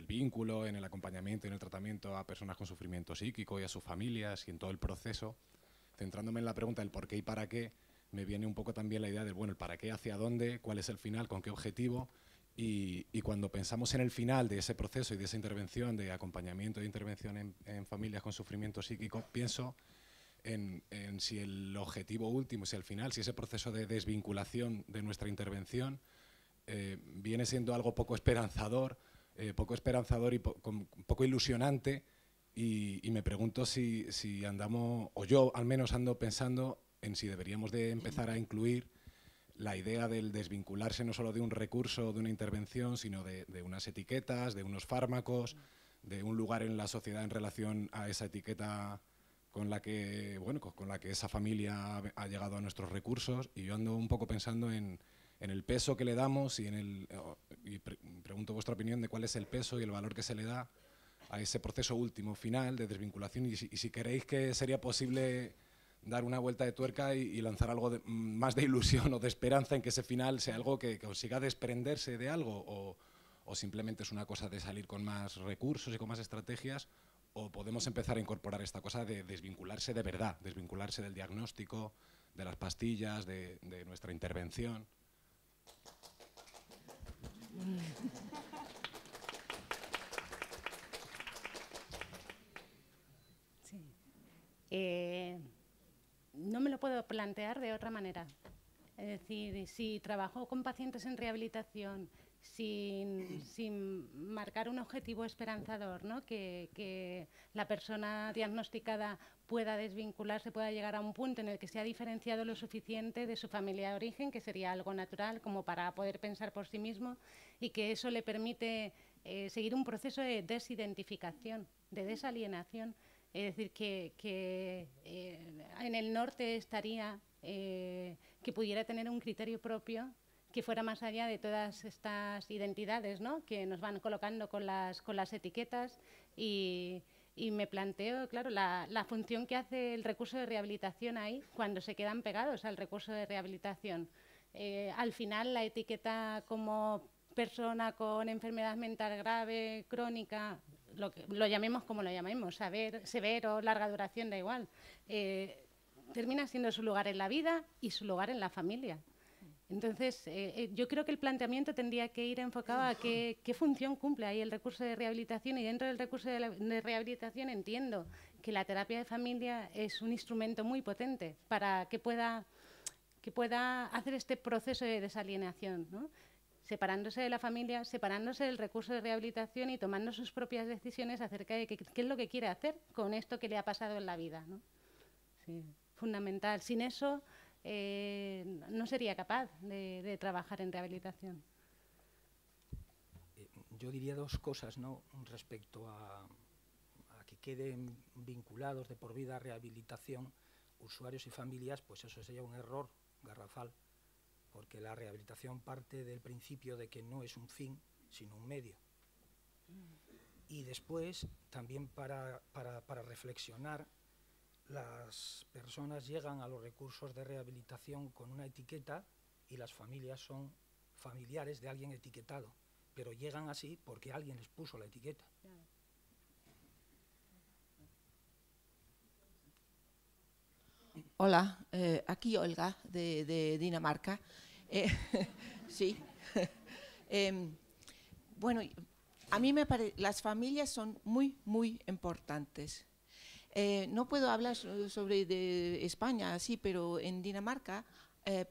vínculo en el acompañamiento y en el tratamiento a personas con sufrimiento psíquico y a sus familias y en todo el proceso, centrándome en la pregunta del por qué y para qué, me viene un poco también la idea del, bueno, el para qué, hacia dónde, cuál es el final, con qué objetivo. Y cuando pensamos en el final de ese proceso y de esa intervención, de acompañamiento e intervención en familias con sufrimiento psíquico, pienso en si el objetivo último, si al final, si ese proceso de desvinculación de nuestra intervención viene siendo algo poco esperanzador y poco ilusionante, y me pregunto si andamos, o yo al menos ando pensando en si deberíamos de empezar a incluir la idea del desvincularse no solo de un recurso o de una intervención, sino de unas etiquetas, de unos fármacos, de un lugar en la sociedad en relación a esa etiqueta con la que esa familia ha llegado a nuestros recursos. Y yo ando un poco pensando en el peso que le damos y pregunto vuestra opinión de cuál es el peso y el valor que se le da a ese proceso último, final, de desvinculación, y si creéis que sería posible dar una vuelta de tuerca y lanzar algo más de ilusión o de esperanza en que ese final sea algo que consiga desprenderse de algo, o simplemente es una cosa de salir con más recursos y con más estrategias, o podemos empezar a incorporar esta cosa de desvincularse de verdad, desvincularse del diagnóstico, de las pastillas, de nuestra intervención. Sí. No me lo puedo plantear de otra manera. Es decir, si trabajo con pacientes en rehabilitación sin marcar un objetivo esperanzador, ¿no?, que la persona diagnosticada pueda desvincularse, pueda llegar a un punto en el que se ha diferenciado lo suficiente de su familia de origen, que sería algo natural como para poder pensar por sí mismo, y que eso le permite seguir un proceso de desidentificación, de desalienación. Es decir, que en el norte estaría, que pudiera tener un criterio propio que fuera más allá de todas estas identidades, ¿no?, que nos van colocando con las etiquetas, y me planteo, claro, la función que hace el recurso de rehabilitación ahí cuando se quedan pegados al recurso de rehabilitación. Al final la etiqueta como persona con enfermedad mental grave, crónica, lo llamemos como lo llamemos, severo, larga duración, da igual, termina siendo su lugar en la vida y su lugar en la familia. Entonces, yo creo que el planteamiento tendría que ir enfocado a qué función cumple ahí el recurso de rehabilitación, y dentro del recurso de rehabilitación entiendo que la terapia de familia es un instrumento muy potente para que pueda hacer este proceso de desalienación, ¿no?, separándose de la familia, separándose del recurso de rehabilitación y tomando sus propias decisiones acerca de qué es lo que quiere hacer con esto que le ha pasado en la vida, ¿no? Sí, fundamental. Sin eso no sería capaz de trabajar en rehabilitación. Yo diría dos cosas, ¿no?, respecto a que queden vinculados de por vida a rehabilitación usuarios y familias. Pues eso sería un error garrafal, porque la rehabilitación parte del principio de que no es un fin, sino un medio. Y después, también para reflexionar, las personas llegan a los recursos de rehabilitación con una etiqueta y las familias son familiares de alguien etiquetado, pero llegan así porque alguien les puso la etiqueta. Hola, aquí Olga, de Dinamarca. Sí. Bueno, a mí me parece las familias son muy, muy importantes. No puedo hablar sobre de España así, pero en Dinamarca,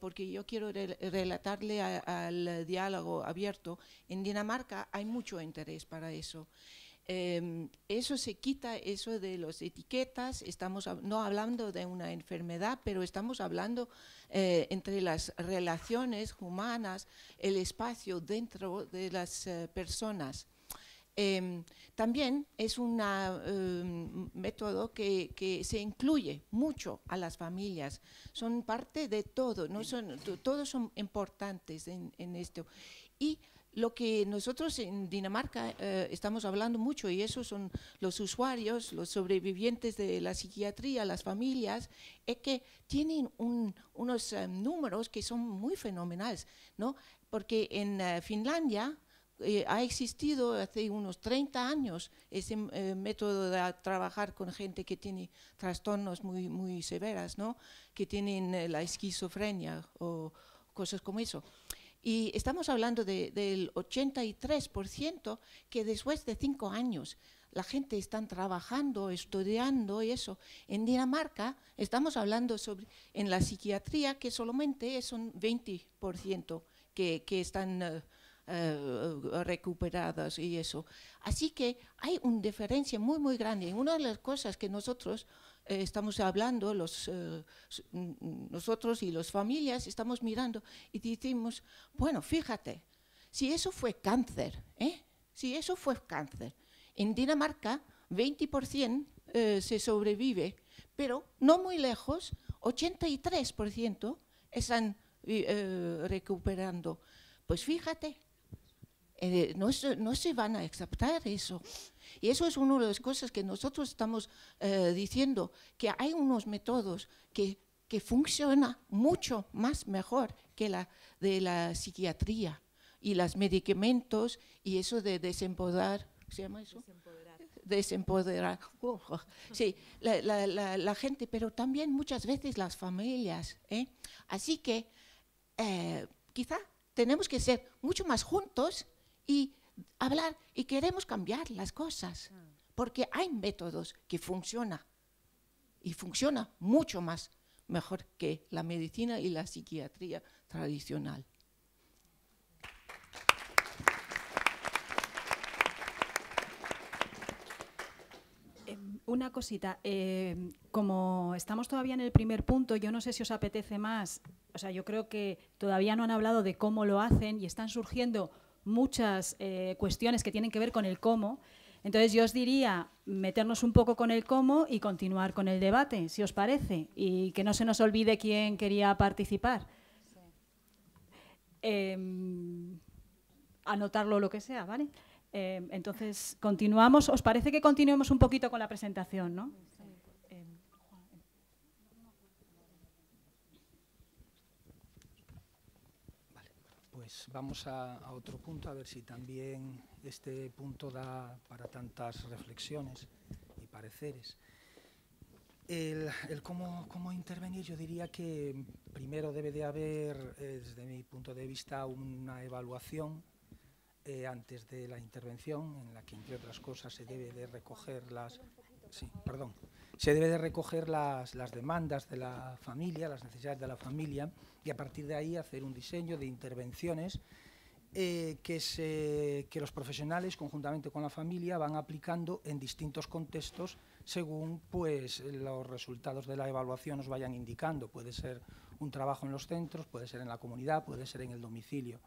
porque yo quiero relatarle al diálogo abierto, en Dinamarca hay mucho interés para eso. Eso se quita, eso de las etiquetas, estamos no hablando de una enfermedad, pero estamos hablando entre las relaciones humanas, el espacio dentro de las personas. También es un método que se incluye mucho a las familias, son parte de todo, no son, todos son importantes en esto. Y lo que nosotros en Dinamarca estamos hablando mucho, y esos son los usuarios, los sobrevivientes de la psiquiatría, las familias, es que tienen unos números que son muy fenomenales, ¿no? Porque en Finlandia ha existido hace unos 30 años ese método de trabajar con gente que tiene trastornos muy, muy severas, ¿no?, que tienen la esquizofrenia o cosas como eso. Y estamos hablando del 83% que después de 5 años la gente está trabajando, estudiando y eso. En Dinamarca estamos hablando sobre, en la psiquiatría, que solamente son 20% que están recuperadas y eso. Así que hay una diferencia muy, muy grande. Una de las cosas que nosotros estamos hablando, nosotros y las familias estamos mirando y decimos, bueno, fíjate, si eso fue cáncer, si eso fue cáncer, en Dinamarca 20% se sobrevive, pero no muy lejos, 83% están recuperando. Pues fíjate, no se van a aceptar eso. Y eso es una de las cosas que nosotros estamos diciendo, que hay unos métodos que funcionan mucho más mejor que la de la psiquiatría y los medicamentos y eso de desempoderar, ¿se llama eso? Desempoderar. Sí, la gente, pero también muchas veces las familias. Así que quizá tenemos que ser mucho más juntos y hablar, y queremos cambiar las cosas, porque hay métodos que funcionan, y funciona mucho más mejor que la medicina y la psiquiatría tradicional. Una cosita, como estamos todavía en el primer punto, yo no sé si os apetece más, o sea, yo creo que todavía no han hablado de cómo lo hacen y están surgiendo muchas cuestiones que tienen que ver con el cómo. Entonces yo os diría meternos un poco con el cómo y continuar con el debate, si os parece, y que no se nos olvide quién quería participar. Anotarlo, lo que sea, ¿vale? Entonces, continuamos. ¿Os parece que continuemos un poquito con la presentación, no? Vale, pues vamos a otro punto, a ver si también este punto da para tantas reflexiones y pareceres. El cómo intervenir, yo diría que primero debe de haber, desde mi punto de vista, una evaluación antes de la intervención, en la que, entre otras cosas, se debe de recoger las demandas de la familia, las necesidades de la familia, y a partir de ahí hacer un diseño de intervenciones que los profesionales, conjuntamente con la familia, van aplicando en distintos contextos según pues, los resultados de la evaluación nos vayan indicando. Puede ser un trabajo en los centros, puede ser en la comunidad, puede ser en el domicilio.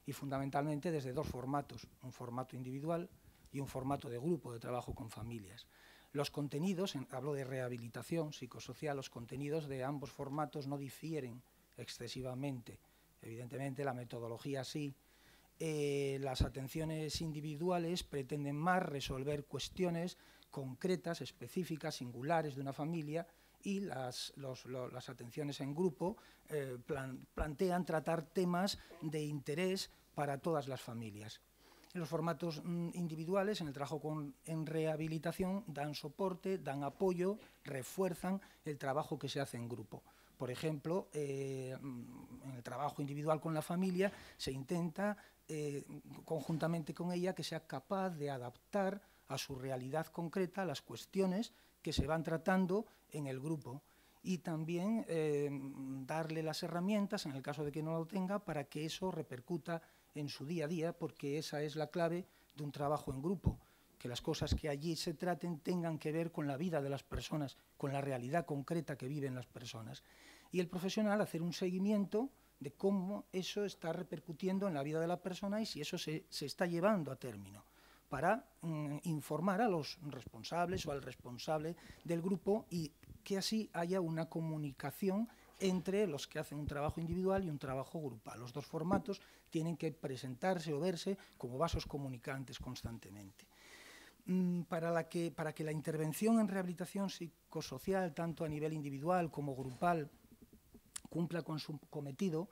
Y fundamentalmente desde dos formatos, un formato individual y un formato de grupo de trabajo con familias. Los contenidos, hablo de rehabilitación psicosocial, los contenidos de ambos formatos no difieren excesivamente. Evidentemente la metodología sí. Las atenciones individuales pretenden más resolver cuestiones concretas, específicas, singulares de una familia, y las atenciones en grupo plantean tratar temas de interés para todas las familias. En los formatos individuales, en el trabajo en rehabilitación, dan soporte, dan apoyo, refuerzan el trabajo que se hace en grupo. Por ejemplo, en el trabajo individual con la familia se intenta conjuntamente con ella que sea capaz de adaptar a su realidad concreta las cuestiones que se van tratando en el grupo, y también darle las herramientas, en el caso de que no lo tenga, para que eso repercuta en su día a día, porque esa es la clave de un trabajo en grupo, que las cosas que allí se traten tengan que ver con la vida de las personas, con la realidad concreta que viven las personas. Y el profesional hacer un seguimiento de cómo eso está repercutiendo en la vida de la persona y si eso se está llevando a término, para informar a los responsables o al responsable del grupo, y que así haya una comunicación entre los que hacen un trabajo individual y un trabajo grupal. Los dos formatos tienen que presentarse o verse como vasos comunicantes constantemente. Para que la intervención en rehabilitación psicosocial, tanto a nivel individual como grupal, cumpla con su cometido,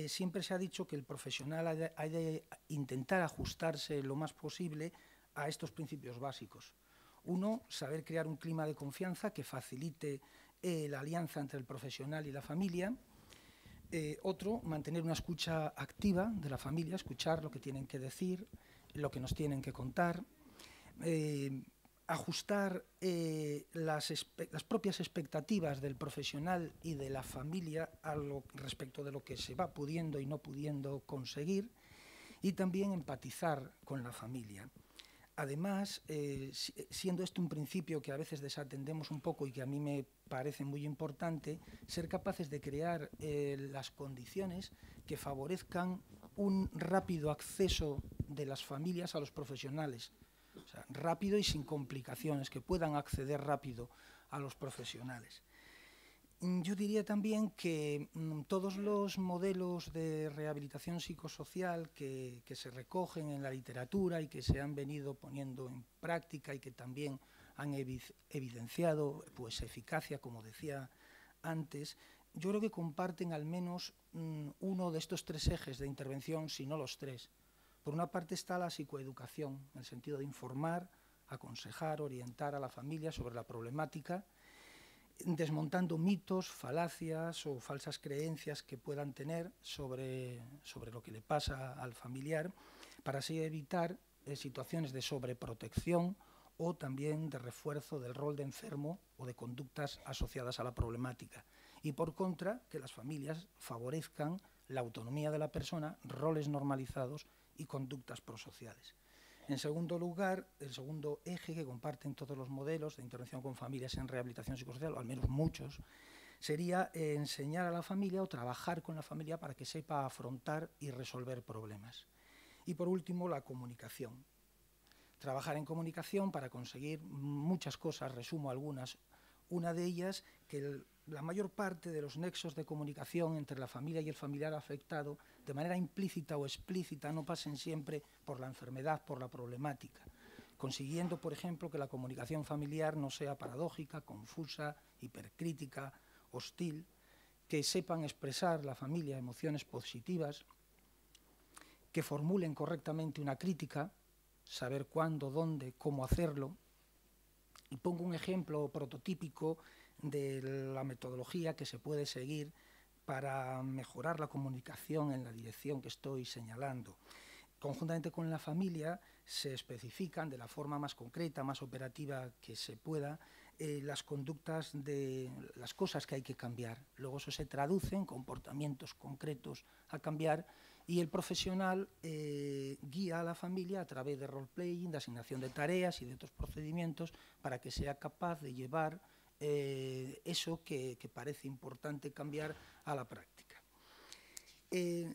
siempre se ha dicho que el profesional ha de intentar ajustarse lo más posible a estos principios básicos. Uno, saber crear un clima de confianza que facilite la alianza entre el profesional y la familia. Otro, mantener una escucha activa de la familia, escuchar lo que tienen que decir, lo que nos tienen que contar. Ajustar las propias expectativas del profesional y de la familia respecto de lo que se va pudiendo y no pudiendo conseguir, y también empatizar con la familia. Además, siendo esto un principio que a veces desatendemos un poco y que a mí me parece muy importante, ser capaces de crear las condiciones que favorezcan un rápido acceso de las familias a los profesionales. O sea, rápido y sin complicaciones, que puedan acceder rápido a los profesionales. Yo diría también que todos los modelos de rehabilitación psicosocial que se recogen en la literatura y que se han venido poniendo en práctica y que también han evidenciado pues, eficacia, como decía antes, yo creo que comparten al menos uno de estos tres ejes de intervención, si no los tres. Por una parte está la psicoeducación, en el sentido de informar, aconsejar, orientar a la familia sobre la problemática, desmontando mitos, falacias o falsas creencias que puedan tener sobre lo que le pasa al familiar, para así evitar situaciones de sobreprotección o también de refuerzo del rol de enfermo o de conductas asociadas a la problemática. Y por contra, que las familias favorezcan la autonomía de la persona, roles normalizados y conductas prosociales. En segundo lugar, el segundo eje que comparten todos los modelos de intervención con familias en rehabilitación psicosocial, o al menos muchos, sería enseñar a la familia o trabajar con la familia para que sepa afrontar y resolver problemas. Y por último, la comunicación. Trabajar en comunicación para conseguir muchas cosas, resumo algunas. Una de ellas, que la mayor parte de los nexos de comunicación entre la familia y el familiar afectado, de manera implícita o explícita, no pasen siempre por la enfermedad, por la problemática, consiguiendo, por ejemplo, que la comunicación familiar no sea paradójica, confusa, hipercrítica, hostil, que sepan expresar la familia emociones positivas, que formulen correctamente una crítica, saber cuándo, dónde, cómo hacerlo. Y pongo un ejemplo prototípico de la metodología que se puede seguir para mejorar la comunicación en la dirección que estoy señalando. Conjuntamente con la familia se especifican de la forma más concreta, más operativa que se pueda, las conductas de las cosas que hay que cambiar. Luego eso se traduce en comportamientos concretos a cambiar y el profesional guía a la familia a través de role-playing, de asignación de tareas y de otros procedimientos para que sea capaz de llevar eso que parece importante cambiar a la práctica.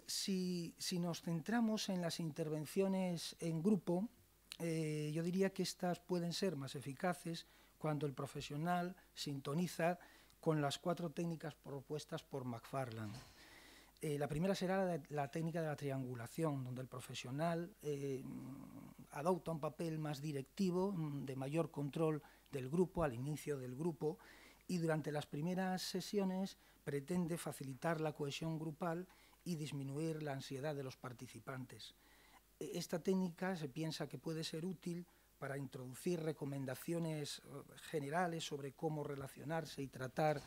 Si nos centramos en las intervenciones en grupo, yo diría que estas pueden ser más eficaces cuando el profesional sintoniza con las 4 técnicas propuestas por McFarland. La primera será la técnica de la triangulación, donde el profesional adopta un papel más directivo, de mayor control del grupo, al inicio del grupo, y durante las primeras sesiones pretende facilitar la cohesión grupal y disminuir la ansiedad de los participantes. Esta técnica se piensa que puede ser útil para introducir recomendaciones generales sobre cómo relacionarse y tratar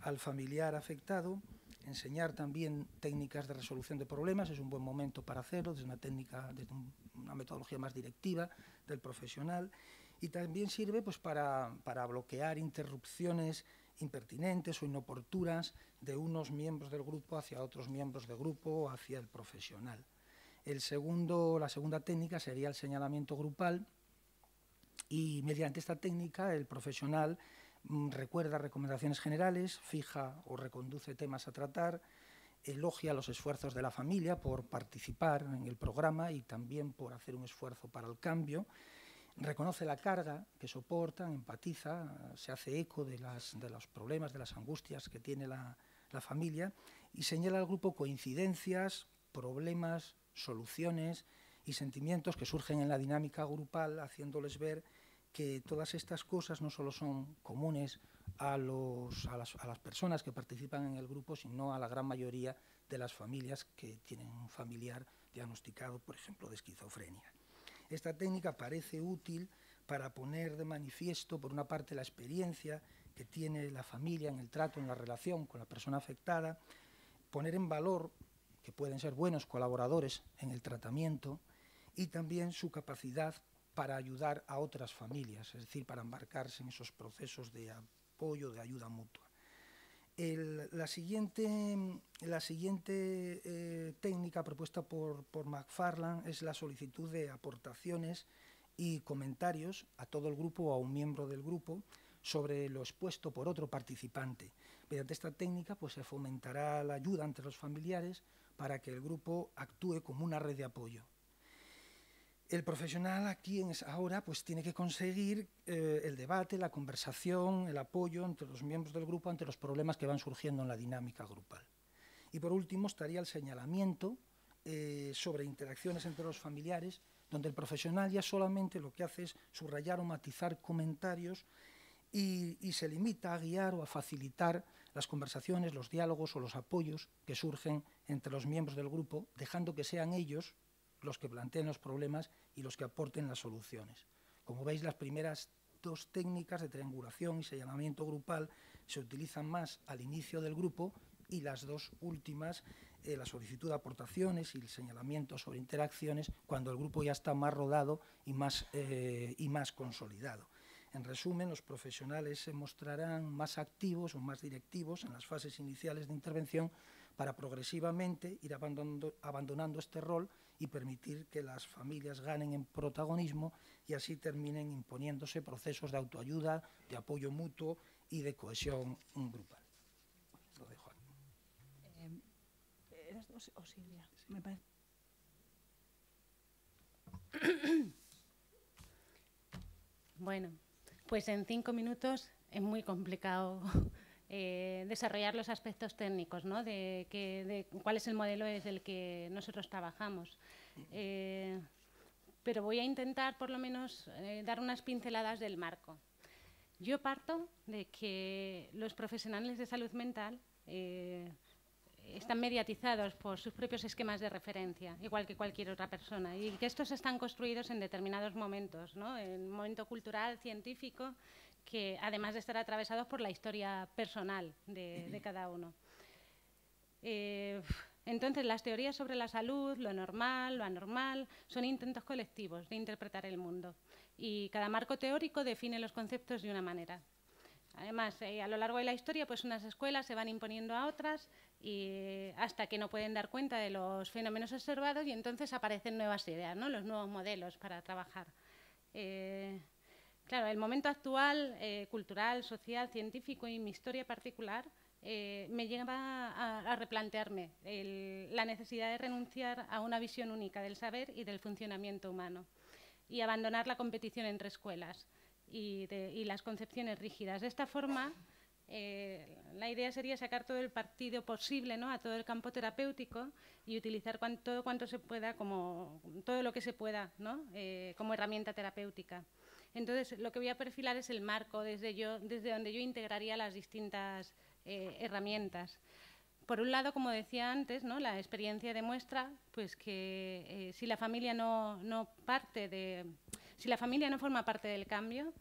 al familiar afectado, enseñar también técnicas de resolución de problemas, es un buen momento para hacerlo, desde una metodología más directiva del profesional, y también sirve pues, para bloquear interrupciones impertinentes o inoportunas de unos miembros del grupo hacia otros miembros del grupo o hacia el profesional. La segunda técnica sería el señalamiento grupal, y mediante esta técnica el profesional recuerda recomendaciones generales, fija o reconduce temas a tratar, elogia los esfuerzos de la familia por participar en el programa y también por hacer un esfuerzo para el cambio, reconoce la carga que soportan, empatiza, se hace eco de los problemas, de las angustias que tiene la familia y señala al grupo coincidencias, problemas, soluciones y sentimientos que surgen en la dinámica grupal, haciéndoles ver que todas estas cosas no solo son comunes a las personas que participan en el grupo, sino a la gran mayoría de las familias que tienen un familiar diagnosticado, por ejemplo, de esquizofrenia. Esta técnica parece útil para poner de manifiesto, por una parte, la experiencia que tiene la familia en el trato, en la relación con la persona afectada, poner en valor que pueden ser buenos colaboradores en el tratamiento y también su capacidad para ayudar a otras familias, es decir, para embarcarse en esos procesos de apoyo, de ayuda mutua. La siguiente técnica propuesta por McFarland es la solicitud de aportaciones y comentarios a todo el grupo o a un miembro del grupo sobre lo expuesto por otro participante. Mediante esta técnica pues, se fomentará la ayuda entre los familiares para que el grupo actúe como una red de apoyo. El profesional aquí ahora pues, tiene que conseguir el debate, la conversación, el apoyo entre los miembros del grupo ante los problemas que van surgiendo en la dinámica grupal. Y por último estaría el señalamiento sobre interacciones entre los familiares, donde el profesional ya solamente lo que hace es subrayar o matizar comentarios y se limita a guiar o a facilitar las conversaciones, los diálogos o los apoyos que surgen entre los miembros del grupo, dejando que sean ellos los que planteen los problemas y los que aporten las soluciones. Como veis, las primeras 2 técnicas de triangulación y señalamiento grupal se utilizan más al inicio del grupo y las 2 últimas, la solicitud de aportaciones y el señalamiento sobre interacciones, cuando el grupo ya está más rodado y más consolidado. En resumen, los profesionales se mostrarán más activos o más directivos en las fases iniciales de intervención para progresivamente ir abandonando este rol y permitir que las familias ganen en protagonismo y así terminen imponiéndose procesos de autoayuda, de apoyo mutuo y de cohesión grupal. Lo dejo aquí. ¿Eras dos o Silvia? Me parece. Bueno, pues en 5 minutos es muy complicado desarrollar los aspectos técnicos, ¿no? de cuál es el modelo desde el que nosotros trabajamos. Pero voy a intentar, por lo menos, dar unas pinceladas del marco. Yo parto de que los profesionales de salud mental están mediatizados por sus propios esquemas de referencia, igual que cualquier otra persona, y que estos están construidos en determinados momentos, ¿no? En un momento cultural, científico, que además de estar atravesados por la historia personal de cada uno. Entonces, las teorías sobre la salud, lo normal, lo anormal, son intentos colectivos de interpretar el mundo, y cada marco teórico define los conceptos de una manera. Además, a lo largo de la historia, pues unas escuelas se van imponiendo a otras y hasta que no pueden dar cuenta de los fenómenos observados, y entonces aparecen nuevas ideas, ¿no? Los nuevos modelos para trabajar. Claro, el momento actual, cultural, social, científico y mi historia particular, me lleva a replantearme la necesidad de renunciar a una visión única del saber y del funcionamiento humano, y abandonar la competición entre escuelas y las concepciones rígidas. De esta forma, la idea sería sacar todo el partido posible, ¿no? A todo el campo terapéutico y utilizar todo cuanto se pueda, todo lo que se pueda, ¿no? Como herramienta terapéutica. Entonces, lo que voy a perfilar es el marco desde donde yo integraría las distintas herramientas. Por un lado, como decía antes, ¿no? La experiencia demuestra pues, que si la familia no forma parte del cambio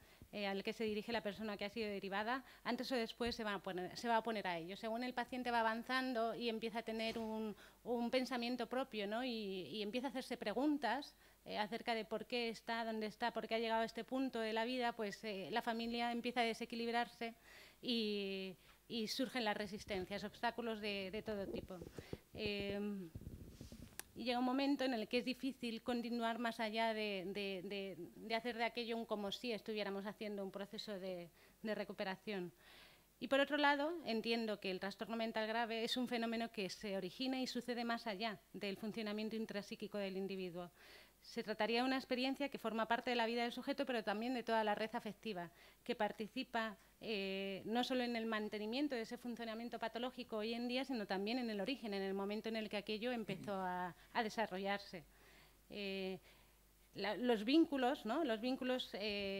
al que se dirige la persona que ha sido derivada, antes o después se va a oponer a ello. Según el paciente va avanzando y empieza a tener un pensamiento propio, ¿no? y empieza a hacerse preguntas acerca de por qué está, dónde está, por qué ha llegado a este punto de la vida, pues la familia empieza a desequilibrarse y surgen las resistencias, obstáculos de todo tipo. Y llega un momento en el que es difícil continuar más allá de hacer de aquello un como si estuviéramos haciendo un proceso de recuperación. Y por otro lado, entiendo que el trastorno mental grave es un fenómeno que se origina y sucede más allá del funcionamiento intrapsíquico del individuo. Se trataría de una experiencia que forma parte de la vida del sujeto, pero también de toda la red afectiva, que participa no solo en el mantenimiento de ese funcionamiento patológico hoy en día, sino también en el origen, en el momento en el que aquello empezó a desarrollarse. Los vínculos, ¿no? Los vínculos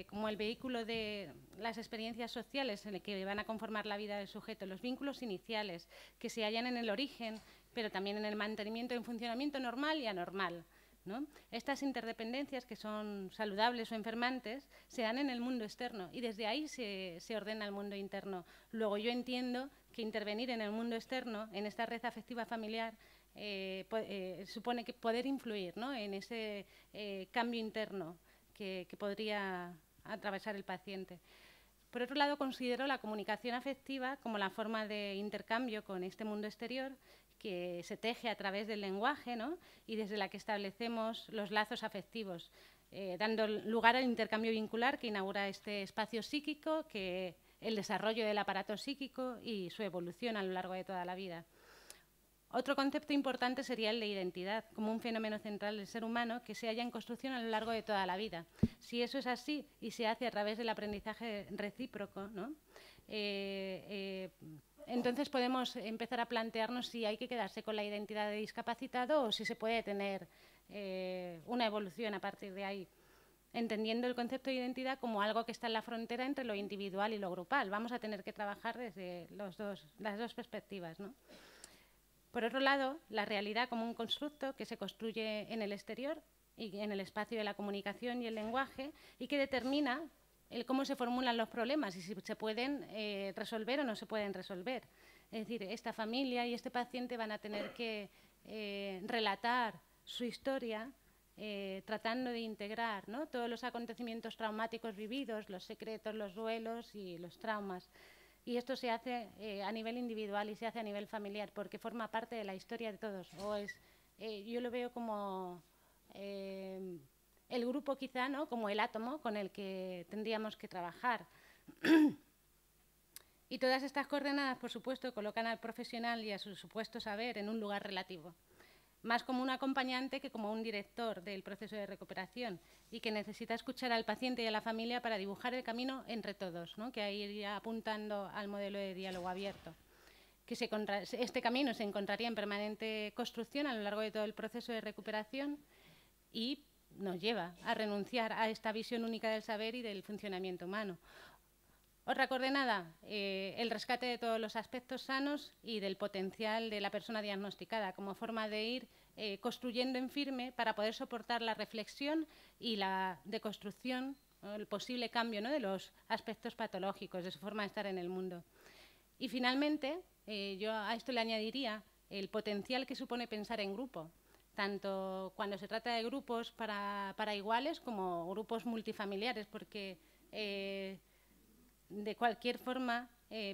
como el vehículo de las experiencias sociales en el que van a conformar la vida del sujeto, los vínculos iniciales que se hallan en el origen, pero también en el mantenimiento en funcionamiento normal y anormal, ¿no? Estas interdependencias, que son saludables o enfermantes, se dan en el mundo externo y desde ahí se ordena el mundo interno. Luego yo entiendo que intervenir en el mundo externo, en esta red afectiva familiar, supone que poder influir, ¿no? En ese cambio interno que podría atravesar el paciente. Por otro lado, considero la comunicación afectiva como la forma de intercambio con este mundo exterior que se teje a través del lenguaje, ¿no? Y desde la que establecemos los lazos afectivos, dando lugar al intercambio vincular que inaugura este espacio psíquico, el desarrollo del aparato psíquico y su evolución a lo largo de toda la vida. Otro concepto importante sería el de identidad, como un fenómeno central del ser humano que se halla en construcción a lo largo de toda la vida. Si eso es así y se hace a través del aprendizaje recíproco, ¿no? Entonces podemos empezar a plantearnos si hay que quedarse con la identidad de discapacitado o si se puede tener una evolución a partir de ahí, entendiendo el concepto de identidad como algo que está en la frontera entre lo individual y lo grupal. Vamos a tener que trabajar desde las dos perspectivas, ¿no? Por otro lado, la realidad como un constructo que se construye en el exterior y en el espacio de la comunicación y el lenguaje y que determina cómo se formulan los problemas y si se pueden resolver o no se pueden resolver. Es decir, esta familia y este paciente van a tener que relatar su historia tratando de integrar, ¿no? Todos los acontecimientos traumáticos vividos, los secretos, los duelos y los traumas. Y esto se hace a nivel individual y se hace a nivel familiar porque forma parte de la historia de todos. Yo lo veo como el grupo quizá, ¿no? Como el átomo con el que tendríamos que trabajar. Y todas estas coordenadas, por supuesto, colocan al profesional y a su supuesto saber en un lugar relativo. más como un acompañante que como un director del proceso de recuperación, y que necesita escuchar al paciente y a la familia para dibujar el camino entre todos, ¿no? Que ahí iría apuntando al modelo de diálogo abierto. Que este camino se encontraría en permanente construcción a lo largo de todo el proceso de recuperación y nos lleva a renunciar a esta visión única del saber y del funcionamiento humano. Otra coordenada, el rescate de todos los aspectos sanos y del potencial de la persona diagnosticada, como forma de ir construyendo en firme para poder soportar la reflexión y la deconstrucción, ¿no? El posible cambio, ¿no? De los aspectos patológicos, de su forma de estar en el mundo. Y finalmente, yo a esto le añadiría el potencial que supone pensar en grupo, tanto cuando se trata de grupos para iguales como grupos multifamiliares, porque de cualquier forma,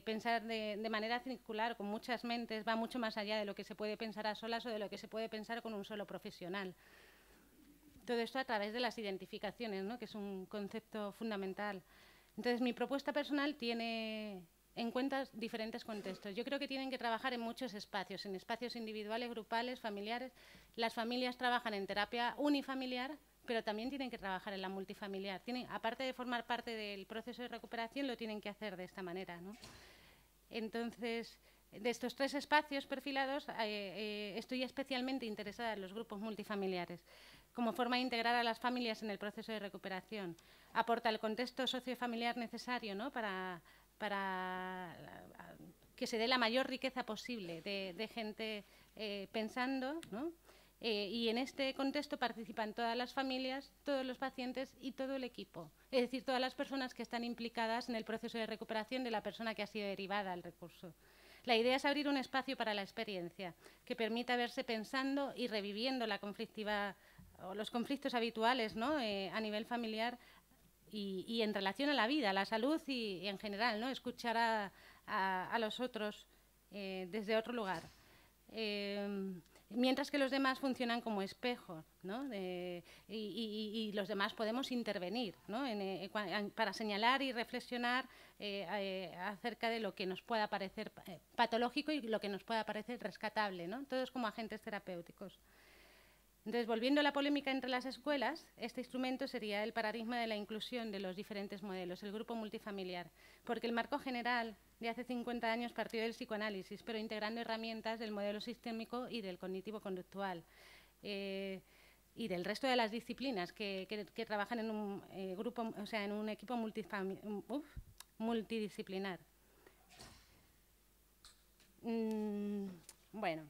pensar de manera circular, con muchas mentes, va mucho más allá de lo que se puede pensar a solas o de lo que se puede pensar con un solo profesional. Todo esto a través de las identificaciones, ¿no? Que es un concepto fundamental. Entonces, mi propuesta personal tiene en cuenta diferentes contextos. Yo creo que tienen que trabajar en muchos espacios, en espacios individuales, grupales, familiares. Las familias trabajan en terapia unifamiliar, pero también tienen que trabajar en la multifamiliar. Aparte de formar parte del proceso de recuperación, lo tienen que hacer de esta manera, ¿no? Entonces, de estos 3 espacios perfilados, estoy especialmente interesada en los grupos multifamiliares, como forma de integrar a las familias en el proceso de recuperación. Aporta el contexto sociofamiliar necesario, ¿no? para que se dé la mayor riqueza posible de gente pensando, ¿no? Y en este contexto participan todas las familias, todos los pacientes y todo el equipo, es decir, todas las personas que están implicadas en el proceso de recuperación de la persona que ha sido derivada al recurso. La idea es abrir un espacio para la experiencia que permita verse pensando y reviviendo la conflictiva o los conflictos habituales, ¿no? A nivel familiar y en relación a la vida, a la salud y en general, ¿no? Escuchar a los otros desde otro lugar. Mientras que los demás funcionan como espejos, ¿no? Y los demás podemos intervenir, ¿no? Para señalar y reflexionar acerca de lo que nos pueda parecer patológico y lo que nos pueda parecer rescatable, ¿no? Todos como agentes terapéuticos. Entonces, volviendo a la polémica entre las escuelas, este instrumento sería el paradigma de la inclusión de los diferentes modelos, el grupo multifamiliar, porque el marco general de hace 50 años partió del psicoanálisis, pero integrando herramientas del modelo sistémico y del cognitivo-conductual, y del resto de las disciplinas que trabajan en un grupo, o sea, en un equipo multidisciplinar. Bueno.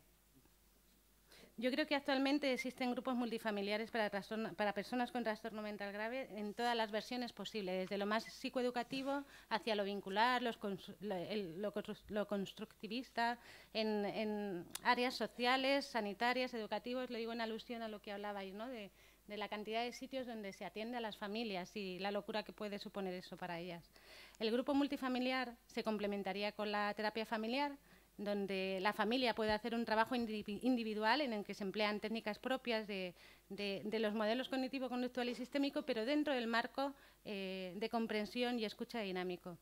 Yo creo que actualmente existen grupos multifamiliares para personas con trastorno mental grave en todas las versiones posibles, desde lo más psicoeducativo hacia lo vincular, lo constructivista, en áreas sociales, sanitarias, educativas. Lo digo en alusión a lo que hablabais, ¿no? De la cantidad de sitios donde se atiende a las familias y la locura que puede suponer eso para ellas. El grupo multifamiliar se complementaría con la terapia familiar, donde la familia puede hacer un trabajo individual en el que se emplean técnicas propias de los modelos cognitivo-conductual y sistémico, pero dentro del marco de comprensión y escucha dinámico.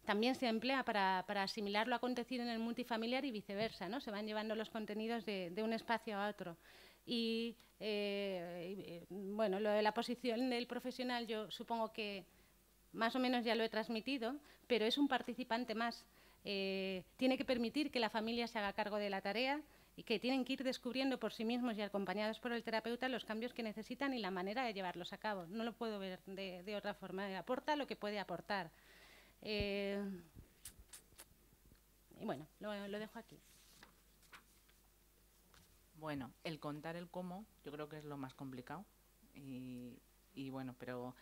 También se emplea para asimilar lo acontecido en el multifamiliar y viceversa, ¿no? Se van llevando los contenidos de un espacio a otro. Y, bueno, lo de la posición del profesional yo supongo que más o menos ya lo he transmitido, pero es un participante más. Tiene que permitir que la familia se haga cargo de la tarea y que tienen que ir descubriendo por sí mismos y acompañados por el terapeuta los cambios que necesitan y la manera de llevarlos a cabo. No lo puedo ver de otra forma. Aporta lo que puede aportar. Y bueno, lo dejo aquí. Bueno, el contar el cómo yo creo que es lo más complicado. Y bueno, pero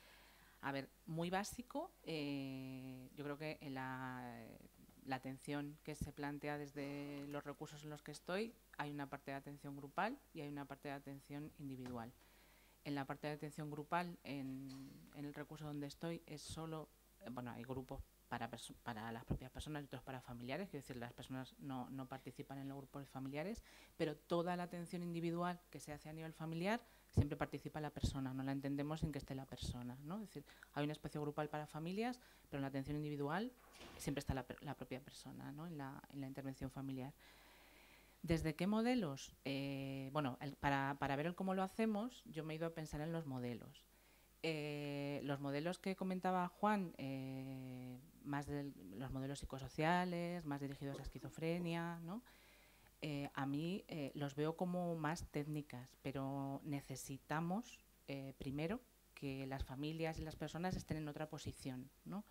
a ver, muy básico, yo creo que en la atención que se plantea desde los recursos en los que estoy, hay una parte de atención grupal y hay una parte de atención individual. En la parte de atención grupal, en el recurso donde estoy, es solo, bueno, hay grupos para las propias personas y otros para familiares, quiero decir, las personas no participan en los grupos familiares, pero toda la atención individual que se hace a nivel familiar siempre participa la persona, no la entendemos sin que esté la persona, ¿no? Es decir, hay un espacio grupal para familias, pero en la atención individual siempre está la propia persona, ¿no? En la intervención familiar. ¿Desde qué modelos? Bueno, para ver el cómo lo hacemos, yo me he ido a pensar en los modelos. Los modelos que comentaba Juan, más de los modelos psicosociales, más dirigidos a esquizofrenia, ¿no? A mí los veo como más técnicas, pero necesitamos primero que las familias y las personas estén en otra posición, ¿no?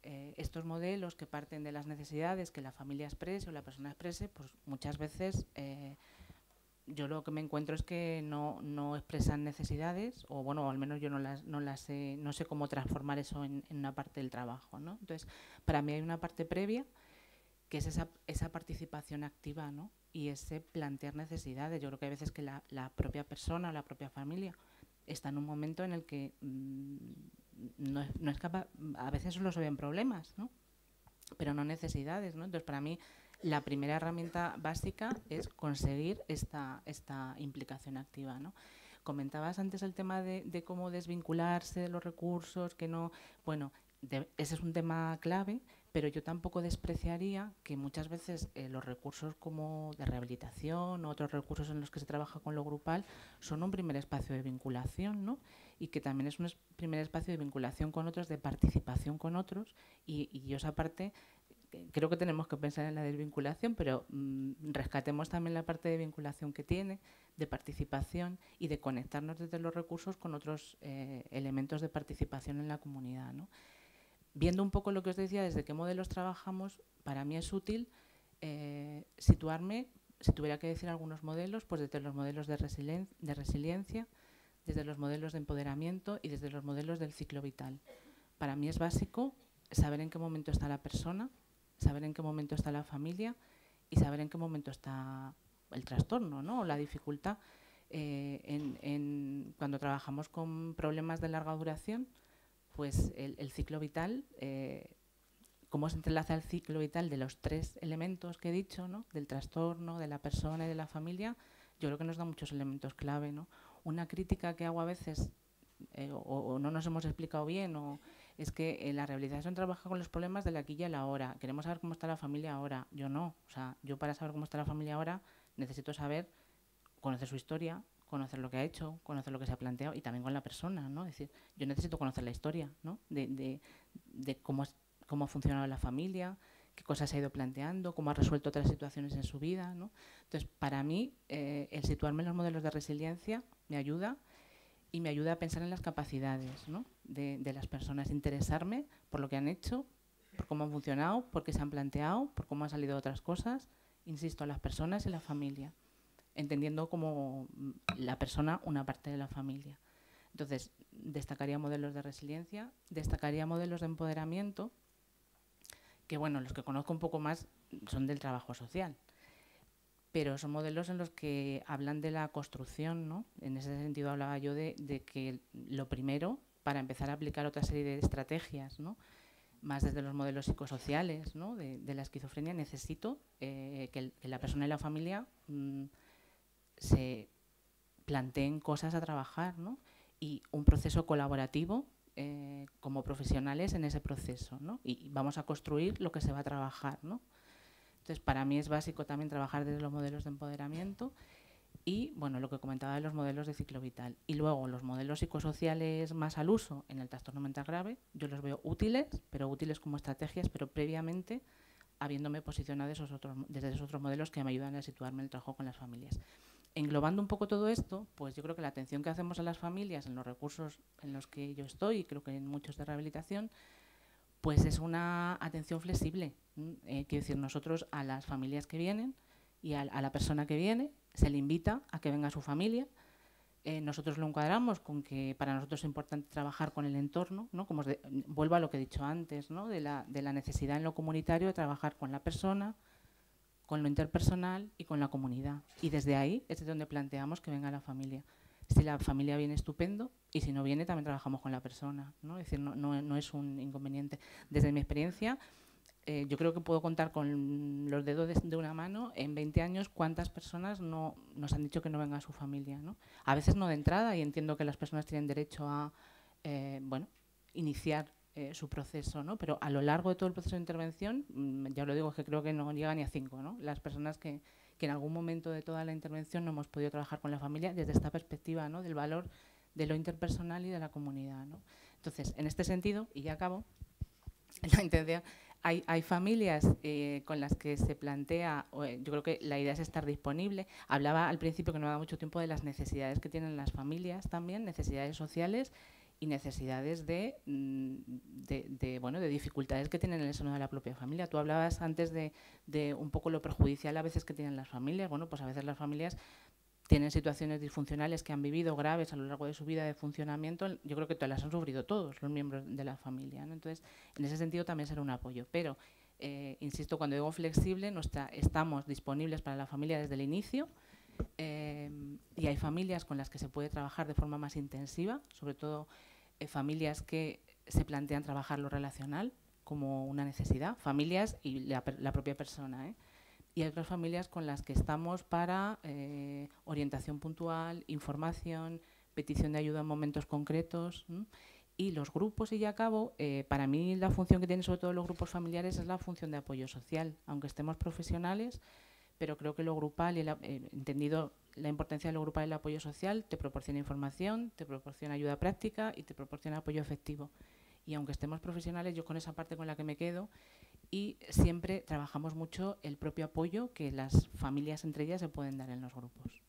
Estos modelos que parten de las necesidades que la familia exprese o la persona exprese, pues muchas veces yo lo que me encuentro es que no expresan necesidades, o bueno, al menos yo no sé cómo transformar eso en una parte del trabajo, ¿no? Entonces, para mí hay una parte previa que es esa participación activa, ¿no? Y ese plantear necesidades. Yo creo que hay veces que la propia persona o la propia familia está en un momento en el que no es capaz, a veces solo se ven problemas, ¿no? Pero no necesidades, ¿no? Entonces, para mí, la primera herramienta básica es conseguir esta implicación activa, ¿no? Comentabas antes el tema de cómo desvincularse de los recursos, que no... Bueno, ese es un tema clave, pero yo tampoco despreciaría que muchas veces los recursos como de rehabilitación o otros recursos en los que se trabaja con lo grupal son un primer espacio de vinculación, ¿no? Y que también es un primer espacio de vinculación con otros, de participación con otros, y yo esa parte creo que tenemos que pensar en la desvinculación, pero rescatemos también la parte de vinculación que tiene, de participación y de conectarnos desde los recursos con otros elementos de participación en la comunidad, ¿no? Viendo un poco lo que os decía, desde qué modelos trabajamos, para mí es útil situarme, si tuviera que decir algunos modelos, pues desde los modelos de resiliencia, desde los modelos de empoderamiento y desde los modelos del ciclo vital. Para mí es básico saber en qué momento está la persona, saber en qué momento está la familia y saber en qué momento está el trastorno, ¿no? O la dificultad. Cuando trabajamos con problemas de larga duración, pues el ciclo vital, cómo se entrelaza el ciclo vital de los tres elementos que he dicho, ¿no? Del trastorno, de la persona y de la familia, yo creo que nos da muchos elementos clave, ¿no? Una crítica que hago a veces, o no nos hemos explicado bien, es que la rehabilitación trabaja con los problemas del aquí y el ahora. Queremos saber cómo está la familia ahora. Yo no. O sea, yo para saber cómo está la familia ahora necesito conocer su historia, conocer lo que ha hecho, conocer lo que se ha planteado y también con la persona, ¿no? Es decir, yo necesito conocer la historia, ¿no? De cómo ha funcionado la familia, qué cosas se ha ido planteando, cómo ha resuelto otras situaciones en su vida, ¿no? Entonces, para mí, el situarme en los modelos de resiliencia me ayuda y me ayuda a pensar en las capacidades, ¿no? de las personas, interesarme por lo que han hecho, por cómo han funcionado, por qué se han planteado, por cómo han salido otras cosas, insisto, las personas y la familia, entendiendo como la persona una parte de la familia. Entonces, destacaría modelos de resiliencia, destacaría modelos de empoderamiento, que bueno, los que conozco un poco más son del trabajo social, pero son modelos en los que hablan de la construcción, ¿no? En ese sentido hablaba yo de que lo primero, para empezar a aplicar otra serie de estrategias, ¿no? Más desde los modelos psicosociales, ¿no? de la esquizofrenia, necesito que la persona y la familia se planteen cosas a trabajar, ¿no? Y un proceso colaborativo como profesionales en ese proceso, ¿no? Y vamos a construir lo que se va a trabajar, ¿no? Entonces, para mí es básico también trabajar desde los modelos de empoderamiento y, bueno, lo que comentaba de los modelos de ciclo vital. Y luego los modelos psicosociales más al uso en el trastorno mental grave, yo los veo útiles, pero útiles como estrategias, pero previamente habiéndome posicionado desde esos otros modelos que me ayudan a situarme en el trabajo con las familias. Englobando un poco todo esto, pues yo creo que la atención que hacemos a las familias en los recursos en los que yo estoy, y creo que en muchos de rehabilitación, pues es una atención flexible. Quiero decir, nosotros a las familias que vienen y a la persona que viene se le invita a que venga a su familia. Nosotros lo encuadramos con que para nosotros es importante trabajar con el entorno, ¿no? Como vuelvo a lo que he dicho antes, ¿no? de la necesidad en lo comunitario de trabajar con la persona, con lo interpersonal y con la comunidad. Y desde ahí es de donde planteamos que venga la familia. Si la familia viene, estupendo, y si no viene, también trabajamos con la persona, ¿no? Es decir, no es un inconveniente. Desde mi experiencia, yo creo que puedo contar con los dedos de una mano en 20 años cuántas personas nos han dicho que no venga a su familia, ¿no? A veces no de entrada, y entiendo que las personas tienen derecho a iniciar su proceso, ¿no? Pero a lo largo de todo el proceso de intervención, ya os lo digo, es que creo que no llega ni a 5, ¿no? Las personas que en algún momento de toda la intervención no hemos podido trabajar con la familia desde esta perspectiva, ¿no? Del valor de lo interpersonal y de la comunidad, ¿no? Entonces, en este sentido, y ya acabo, la intención, hay familias con las que se plantea, yo creo que la idea es estar disponible. Hablaba al principio, que no me da mucho tiempo, de las necesidades que tienen las familias también, necesidades sociales y necesidades de dificultades que tienen en el seno de la propia familia. Tú hablabas antes de un poco lo perjudicial a veces que tienen las familias. Bueno, pues a veces las familias tienen situaciones disfuncionales que han vivido graves a lo largo de su vida de funcionamiento. Yo creo que todas las han sufrido todos los miembros de la familia, ¿no? Entonces, en ese sentido también será un apoyo. Pero, insisto, cuando digo flexible, estamos disponibles para la familia desde el inicio, y hay familias con las que se puede trabajar de forma más intensiva, sobre todo familias que se plantean trabajar lo relacional como una necesidad, familias y la propia persona, ¿eh? Y hay otras familias con las que estamos para orientación puntual, información, petición de ayuda en momentos concretos, ¿m? Y los grupos, y ya acabo, para mí la función que tienen sobre todo los grupos familiares es la función de apoyo social, aunque estemos profesionales, pero creo que lo grupal, y entendido la importancia de lo grupal y el apoyo social, te proporciona información, te proporciona ayuda práctica y te proporciona apoyo efectivo. Y aunque estemos profesionales, yo con esa parte con la que me quedo, y siempre trabajamos mucho el propio apoyo que las familias entre ellas se pueden dar en los grupos.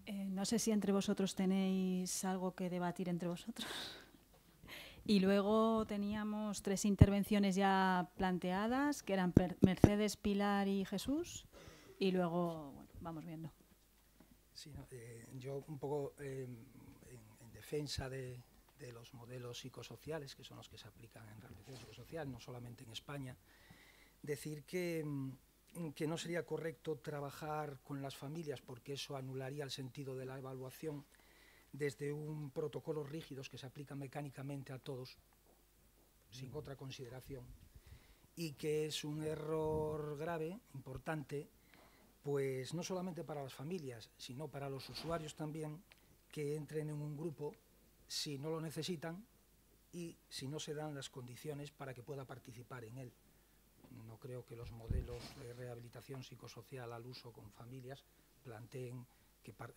No sé si entre vosotros tenéis algo que debatir entre vosotros. Y luego teníamos 3 intervenciones ya planteadas, que eran Mercedes, Pilar y Jesús. Y luego, bueno, vamos viendo. Sí, yo un poco en defensa de los modelos psicosociales, que son los que se aplican en rehabilitación psicosocial, no solamente en España, decir que no sería correcto trabajar con las familias, porque eso anularía el sentido de la evaluación, desde un protocolo rígidos que se aplican mecánicamente a todos, sin otra consideración, y que es un error grave, importante, pues no solamente para las familias, sino para los usuarios también, que entren en un grupo si no lo necesitan y si no se dan las condiciones para que pueda participar en él. No creo que los modelos de rehabilitación psicosocial al uso con familias planteen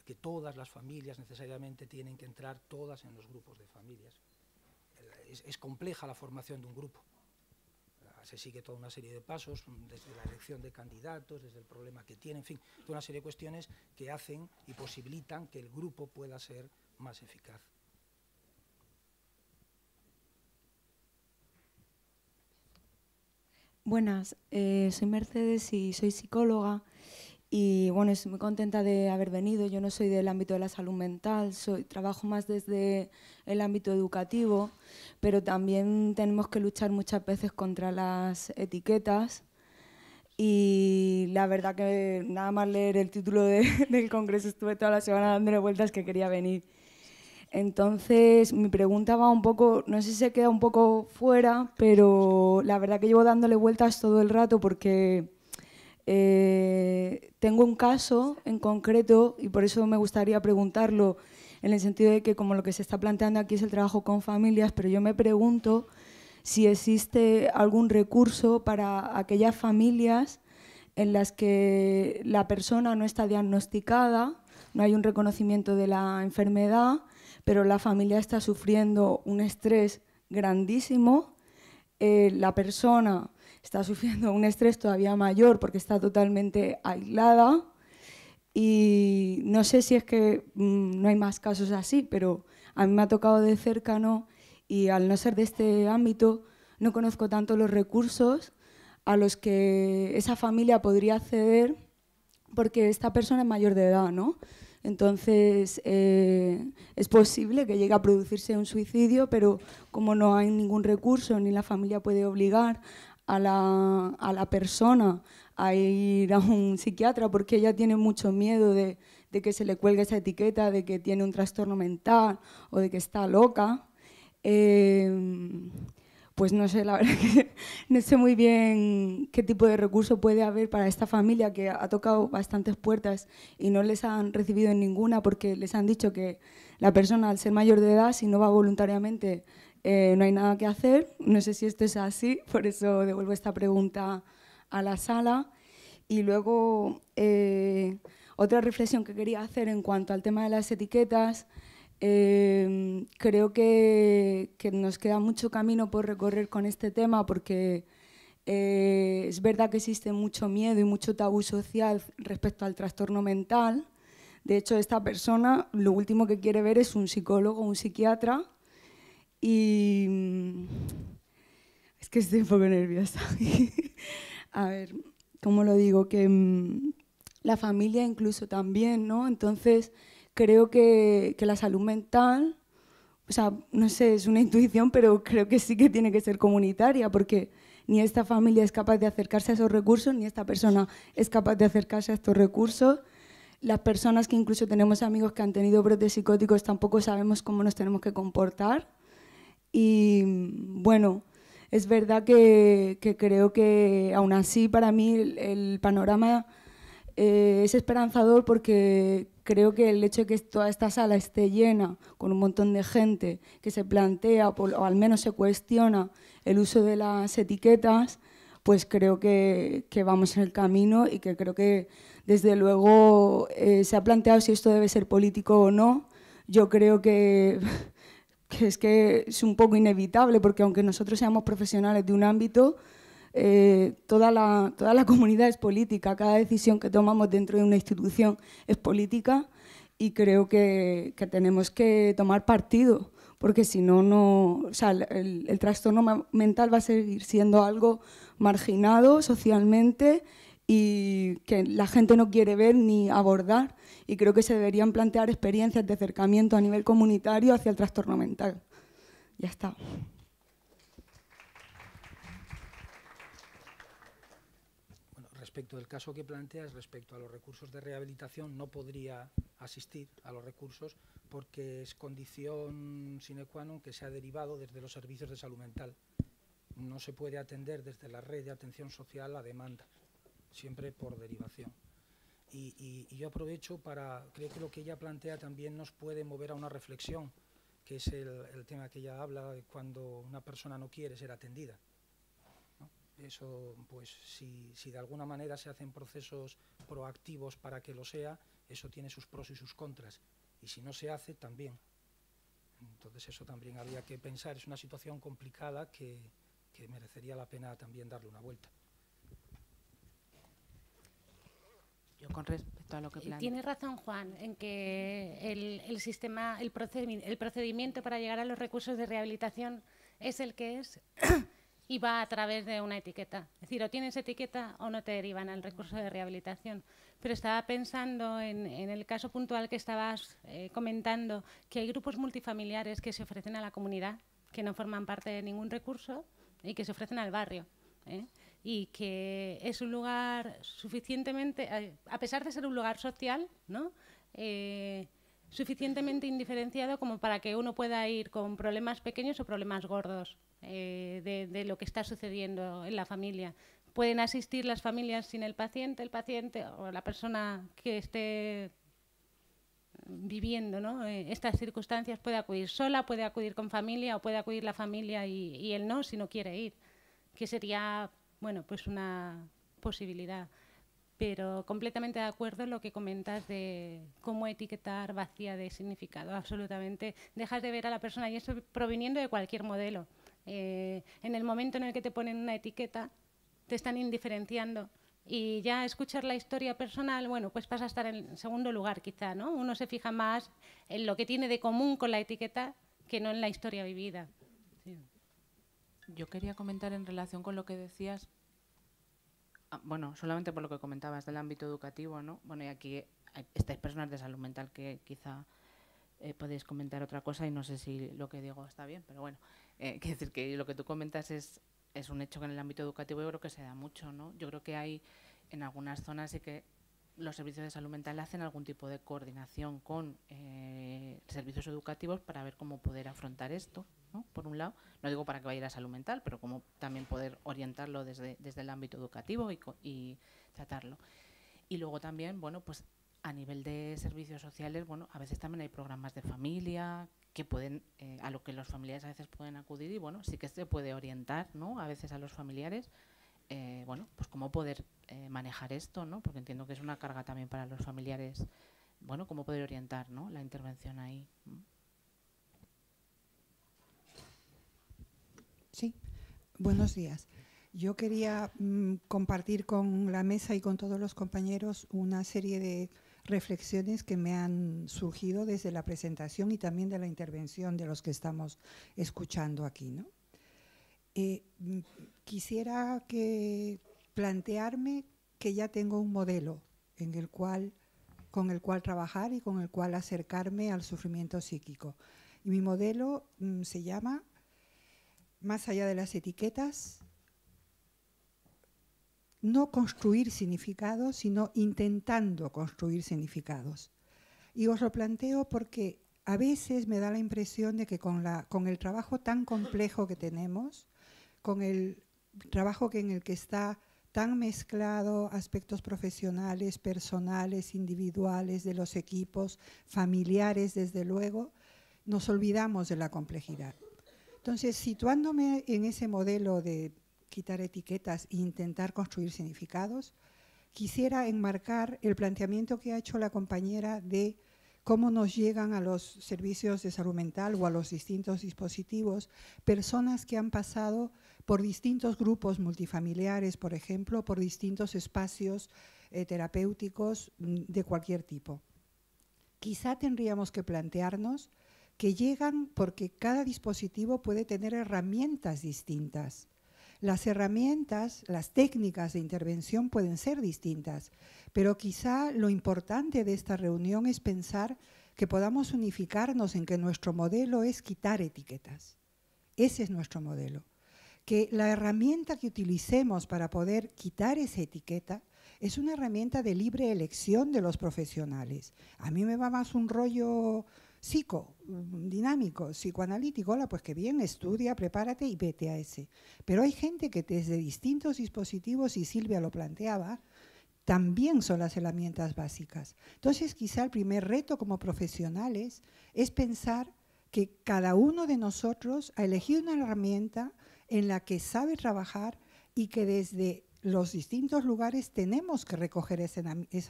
que todas las familias necesariamente tienen que entrar todas en los grupos de familias. Es compleja la formación de un grupo. Se sigue toda una serie de pasos, desde la elección de candidatos, desde el problema que tienen, en fin, toda una serie de cuestiones que hacen y posibilitan que el grupo pueda ser más eficaz. Buenas, soy Mercedes y soy psicóloga y bueno, estoy muy contenta de haber venido. Yo no soy del ámbito de la salud mental, trabajo más desde el ámbito educativo, pero también tenemos que luchar muchas veces contra las etiquetas y la verdad que nada más leer el título del congreso estuve toda la semana dándole vueltas que quería venir. Entonces, mi pregunta va un poco, no sé si se queda un poco fuera, pero la verdad que llevo dándole vueltas todo el rato porque tengo un caso en concreto y por eso me gustaría preguntarlo, en el sentido de que como lo que se está planteando aquí es el trabajo con familias, pero yo me pregunto si existe algún recurso para aquellas familias en las que la persona no está diagnosticada, no hay un reconocimiento de la enfermedad, pero la familia está sufriendo un estrés grandísimo, la persona está sufriendo un estrés todavía mayor porque está totalmente aislada y no sé si es que no hay más casos así, pero a mí me ha tocado de cerca, ¿no? Y al no ser de este ámbito no conozco tanto los recursos a los que esa familia podría acceder porque esta persona es mayor de edad, ¿no? Entonces, es posible que llegue a producirse un suicidio, pero como no hay ningún recurso ni la familia puede obligar a la persona a ir a un psiquiatra porque ella tiene mucho miedo de que se le cuelgue esa etiqueta de que tiene un trastorno mental o de que está loca, pues no sé, la verdad que no sé muy bien qué tipo de recurso puede haber para esta familia que ha tocado bastantes puertas y no les han recibido en ninguna porque les han dicho que la persona, al ser mayor de edad, si no va voluntariamente, no hay nada que hacer. No sé si esto es así, por eso devuelvo esta pregunta a la sala. Y luego, otra reflexión que quería hacer en cuanto al tema de las etiquetas. Creo que nos queda mucho camino por recorrer con este tema, porque es verdad que existe mucho miedo y mucho tabú social respecto al trastorno mental. De hecho, esta persona lo último que quiere ver es un psicólogo o un psiquiatra. Y es que estoy un poco nerviosa. A ver, ¿cómo lo digo? Que la familia incluso también, ¿no? Entonces, creo que la salud mental, o sea, no sé, es una intuición, pero creo que sí que tiene que ser comunitaria, porque ni esta familia es capaz de acercarse a esos recursos, ni esta persona es capaz de acercarse a estos recursos. Las personas que incluso tenemos amigos que han tenido brotes psicóticos tampoco sabemos cómo nos tenemos que comportar. Y bueno, es verdad que creo que aún así para mí el panorama es esperanzador, porque creo que el hecho de que toda esta sala esté llena con un montón de gente que se plantea o al menos se cuestiona el uso de las etiquetas, pues creo que vamos en el camino, y que creo que desde luego se ha planteado si esto debe ser político o no. Yo creo que es un poco inevitable, porque aunque nosotros seamos profesionales de un ámbito, toda la comunidad es política. Cada decisión que tomamos dentro de una institución es política, y creo que tenemos que tomar partido, porque si no, o sea, el trastorno mental va a seguir siendo algo marginado socialmente y que la gente no quiere ver ni abordar, y creo que se deberían plantear experiencias de acercamiento a nivel comunitario hacia el trastorno mental. Ya está. Bueno, respecto del caso que planteas, respecto a los recursos de rehabilitación, no podría asistir a los recursos porque es condición sine qua non que se ha derivado desde los servicios de salud mental. No se puede atender desde la red de atención social a demanda, siempre por derivación. Y yo aprovecho para, creo que lo que ella plantea también nos puede mover a una reflexión, que es el tema que ella habla de cuando una persona no quiere ser atendida, ¿no? Eso, pues, si de alguna manera se hacen procesos proactivos para que lo sea, eso tiene sus pros y sus contras, y si no se hace, también. Entonces eso también habría que pensar, es una situación complicada que merecería la pena también darle una vuelta. Yo con respecto a lo que plantea. Tiene razón Juan en que el sistema, el procedimiento para llegar a los recursos de rehabilitación es el que es y va a través de una etiqueta. Es decir, o tienes etiqueta o no te derivan al recurso de rehabilitación. Pero estaba pensando en el caso puntual que estabas comentando, que hay grupos multifamiliares que se ofrecen a la comunidad, que no forman parte de ningún recurso y que se ofrecen al barrio, y que es un lugar suficientemente, a pesar de ser un lugar social, ¿no? Suficientemente indiferenciado como para que uno pueda ir con problemas pequeños o problemas gordos de lo que está sucediendo en la familia. Pueden asistir las familias sin el paciente o la persona que esté viviendo, ¿no? Estas circunstancias, puede acudir sola, puede acudir con familia, o puede acudir la familia y él no, si no quiere ir, que sería, bueno, pues una posibilidad. Pero completamente de acuerdo en lo que comentas de cómo etiquetar vacía de significado. Absolutamente. Dejas de ver a la persona, y eso proviniendo de cualquier modelo. En el momento en el que te ponen una etiqueta, te están indiferenciando. Y ya escuchar la historia personal, bueno, pues pasa a estar en segundo lugar quizá, ¿no? Uno se fija más en lo que tiene de común con la etiqueta que no en la historia vivida. Sí. Yo quería comentar en relación con lo que decías, bueno, solamente por lo que comentabas del ámbito educativo, ¿no? Bueno, y aquí estáis personas de salud mental que quizá podéis comentar otra cosa, y no sé si lo que digo está bien, pero bueno, quiero decir que lo que tú comentas es un hecho que en el ámbito educativo yo creo que se da mucho, ¿no? Yo creo que hay en algunas zonas sí que los servicios de salud mental hacen algún tipo de coordinación con servicios educativos para ver cómo poder afrontar esto, ¿no? Por un lado, no digo para que vaya a la salud mental, pero cómo también poder orientarlo desde el ámbito educativo y tratarlo. Y luego también, bueno, pues a nivel de servicios sociales, bueno, a veces también hay programas de familia que pueden, a lo que los familiares a veces pueden acudir y bueno, sí que se puede orientar, ¿no? A veces a los familiares, bueno, pues cómo poder manejar esto, ¿no? Porque entiendo que es una carga también para los familiares, bueno, cómo poder orientar, ¿no? La intervención ahí. Sí, buenos días. Yo quería compartir con la mesa y con todos los compañeros una serie de reflexiones que me han surgido desde la presentación y también de la intervención de los que estamos escuchando aquí, ¿no? Quisiera plantearme que ya tengo un modelo con el cual trabajar y con el cual acercarme al sufrimiento psíquico. Y mi modelo se llama Más allá de las etiquetas, no construir significados, sino intentando construir significados. Y os lo planteo porque a veces me da la impresión de que con el trabajo tan complejo que tenemos, con el trabajo en el que está tan mezclado aspectos profesionales, personales, individuales, de los equipos, familiares, desde luego, nos olvidamos de la complejidad. Entonces, situándome en ese modelo de quitar etiquetas e intentar construir significados, quisiera enmarcar el planteamiento que ha hecho la compañera de cómo nos llegan a los servicios de salud mental o a los distintos dispositivos personas que han pasado por distintos grupos multifamiliares, por ejemplo, por distintos espacios terapéuticos de cualquier tipo. Quizá tendríamos que plantearnos que llegan porque cada dispositivo puede tener herramientas distintas. Las herramientas, las técnicas de intervención pueden ser distintas, pero quizá lo importante de esta reunión es pensar que podamos unificarnos en que nuestro modelo es quitar etiquetas. Ese es nuestro modelo. Que la herramienta que utilicemos para poder quitar esa etiqueta es una herramienta de elección de los profesionales. A mí me va más un rollo dinámico, psicoanalítico, hola, pues que bien, estudia, prepárate y vete a ese. Pero hay gente que desde distintos dispositivos, y Silvia lo planteaba, también son las herramientas básicas. Entonces, quizá el primer reto como profesionales es pensar que cada uno de nosotros ha elegido una herramienta en la que sabe trabajar y que desde los distintos lugares tenemos que recoger esa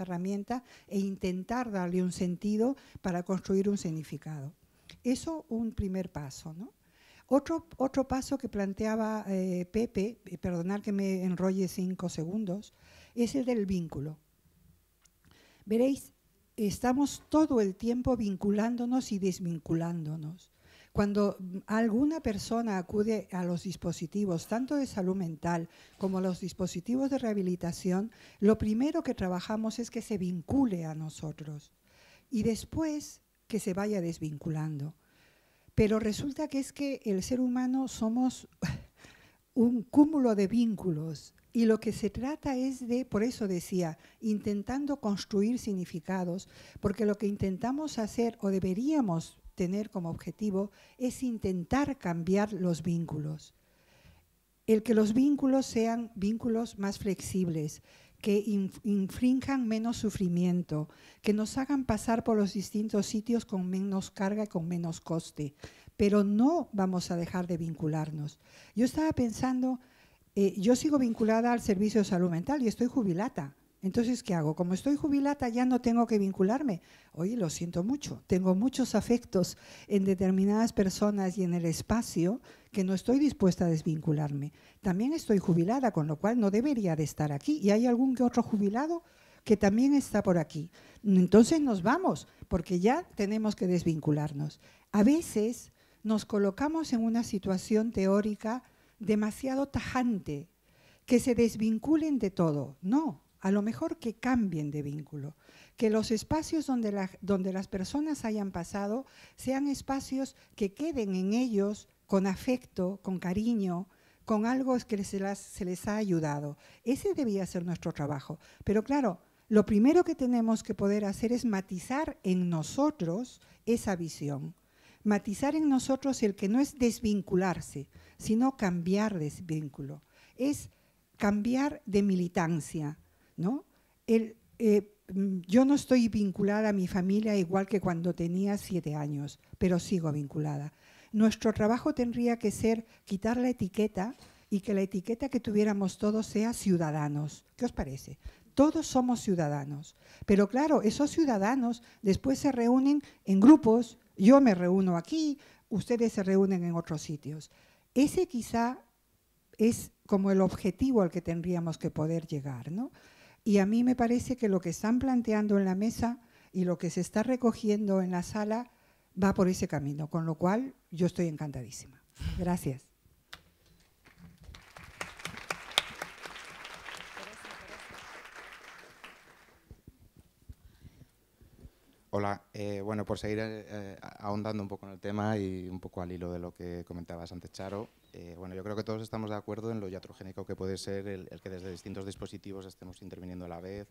herramienta e intentar darle un sentido para construir un significado. Eso un primer paso, ¿no? Otro paso que planteaba Pepe, perdonad que me enrolle 5 segundos, es el del vínculo. Veréis, estamos todo el tiempo vinculándonos y desvinculándonos. Cuando alguna persona acude a los dispositivos, tanto de salud mental como los dispositivos de rehabilitación, lo primero que trabajamos es que se vincule a nosotros y después que se vaya desvinculando. Pero resulta que es que el ser humano somos un cúmulo de vínculos y lo que se trata es de, por eso decía, intentando construir significados, porque lo que intentamos hacer o deberíamos tener como objetivo es intentar cambiar los vínculos. El que los vínculos sean vínculos más flexibles, que infrinjan menos sufrimiento, que nos hagan pasar por los distintos sitios con menos carga y con menos coste. Pero no vamos a dejar de vincularnos. Yo estaba pensando, yo sigo vinculada al servicio de salud mental y estoy jubilada. Entonces, ¿qué hago? Como estoy jubilada, ya no tengo que vincularme. Oye, lo siento mucho. Tengo muchos afectos en determinadas personas y en el espacio que no estoy dispuesta a desvincularme. También estoy jubilada, con lo cual no debería de estar aquí. Y hay algún que otro jubilado que también está por aquí. Entonces nos vamos, porque ya tenemos que desvincularnos. A veces nos colocamos en una situación teórica demasiado tajante, que se desvinculen de todo. No. A lo mejor que cambien de vínculo, que los espacios donde las personas hayan pasado sean espacios que queden en ellos con afecto, con cariño, con algo que se les ha ayudado. Ese debía ser nuestro trabajo. Pero claro, lo primero que tenemos que poder hacer es matizar en nosotros esa visión. Matizar en nosotros el que no es desvincularse, sino cambiar de vínculo. Es cambiar de militancia, ¿no? yo no estoy vinculada a mi familia igual que cuando tenía 7 años, pero sigo vinculada. Nuestro trabajo tendría que ser quitar la etiqueta y que la etiqueta que tuviéramos todos sea ciudadanos. ¿Qué os parece? Todos somos ciudadanos, pero claro, esos ciudadanos después se reúnen en grupos, yo me reúno aquí, ustedes se reúnen en otros sitios. Ese quizá es como el objetivo al que tendríamos que poder llegar, ¿no? Y a mí me parece que lo que están planteando en la mesa y lo que se está recogiendo en la sala va por ese camino, con lo cual yo estoy encantadísima. Gracias. Hola, bueno, por seguir ahondando un poco en el tema y un poco al hilo de lo que comentabas antes, Charo, bueno, yo creo que todos estamos de acuerdo en lo iatrogénico que puede ser el que desde distintos dispositivos estemos interviniendo a la vez,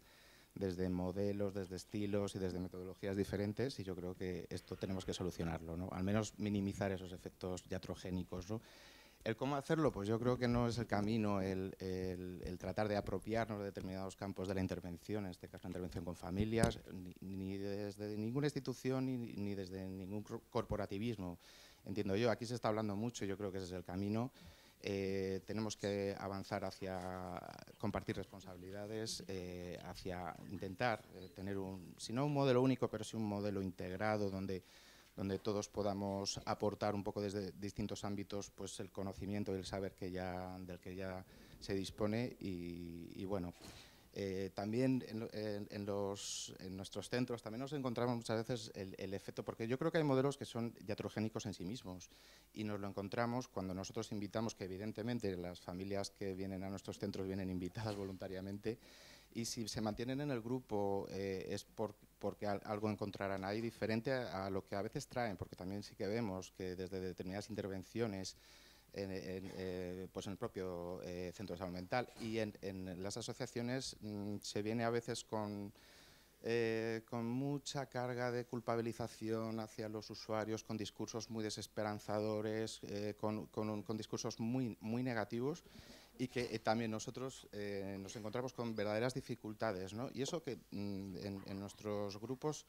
desde modelos, desde estilos y desde metodologías diferentes, y yo creo que esto tenemos que solucionarlo, ¿no? Al menos minimizar esos efectos iatrogénicos, ¿no? El cómo hacerlo, pues yo creo que no es el camino el tratar de apropiarnos de determinados campos de la intervención, en este caso la intervención con familias, ni desde ninguna institución ni desde ningún corporativismo. Entiendo yo, aquí se está hablando mucho, yo creo que ese es el camino. Tenemos que avanzar hacia compartir responsabilidades, hacia intentar tener si no un modelo único, pero sí un modelo integrado donde todos podamos aportar un poco desde distintos ámbitos pues el conocimiento y el saber del que ya se dispone y bueno, también en nuestros centros también nos encontramos muchas veces el efecto, porque yo creo que hay modelos que son iatrogénicos en sí mismos y nos lo encontramos cuando nosotros invitamos, que evidentemente las familias que vienen a nuestros centros vienen invitadas voluntariamente, y si se mantienen en el grupo es porque algo encontrarán ahí diferente a lo que a veces traen, porque también sí que vemos que desde determinadas intervenciones pues en el propio centro de salud mental y en las asociaciones se viene a veces con mucha carga de culpabilización hacia los usuarios, con discursos muy desesperanzadores, con discursos muy negativos, y que también nosotros nos encontramos con verdaderas dificultades, ¿no? Y eso que en nuestros grupos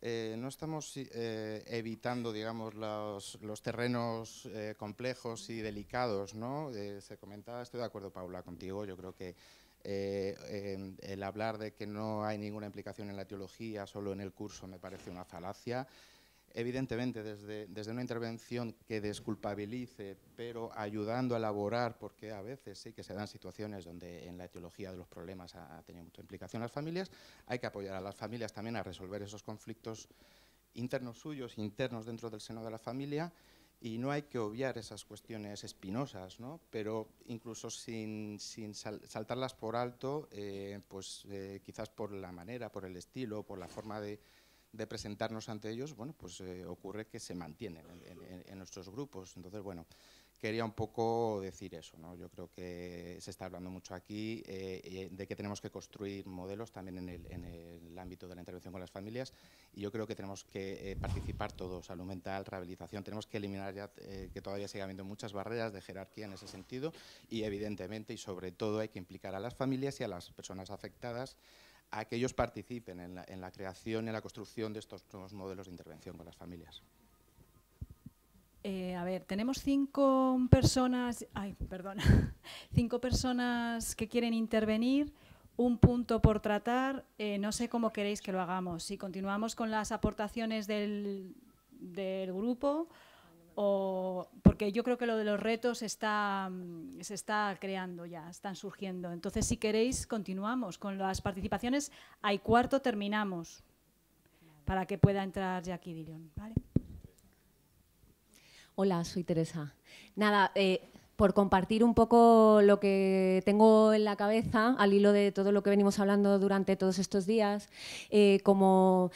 no estamos evitando, digamos, los terrenos complejos y delicados, ¿no? Se comentaba, estoy de acuerdo, Paula, contigo. Yo creo que el hablar de que no hay ninguna implicación en la etiología, solo en el curso, me parece una falacia. Evidentemente, desde una intervención que desculpabilice, pero ayudando a elaborar, porque a veces sí que se dan situaciones donde en la etiología de los problemas ha tenido mucha implicación las familias, hay que apoyar a las familias también a resolver esos conflictos internos suyos, internos dentro del seno de la familia, y no hay que obviar esas cuestiones espinosas, ¿no? Pero incluso sin saltarlas por alto, quizás por la manera, por el estilo, por la forma de presentarnos ante ellos, bueno, pues ocurre que se mantienen en nuestros grupos. Entonces, bueno, quería un poco decir eso, ¿no? Yo creo que se está hablando mucho aquí de que tenemos que construir modelos también en el ámbito de la intervención con las familias, y yo creo que tenemos que participar todos, salud mental, rehabilitación, tenemos que eliminar ya que todavía sigue habiendo muchas barreras de jerarquía en ese sentido, y evidentemente y sobre todo hay que implicar a las familias y a las personas afectadas a que ellos participen en la creación y en la construcción de estos nuevos modelos de intervención con las familias. A ver, tenemos 5 personas, 5 personas que quieren intervenir, un punto por tratar. No sé cómo queréis que lo hagamos, si continuamos con las aportaciones del grupo, o porque yo creo que lo de los retos se está creando ya, están surgiendo. Entonces, si queréis, continuamos con las participaciones. A 1:15 terminamos, para que pueda entrar Jackie Dillon, ¿vale? Hola, soy Teresa. Nada, por compartir un poco lo que tengo en la cabeza al hilo de todo lo que venimos hablando durante todos estos días, como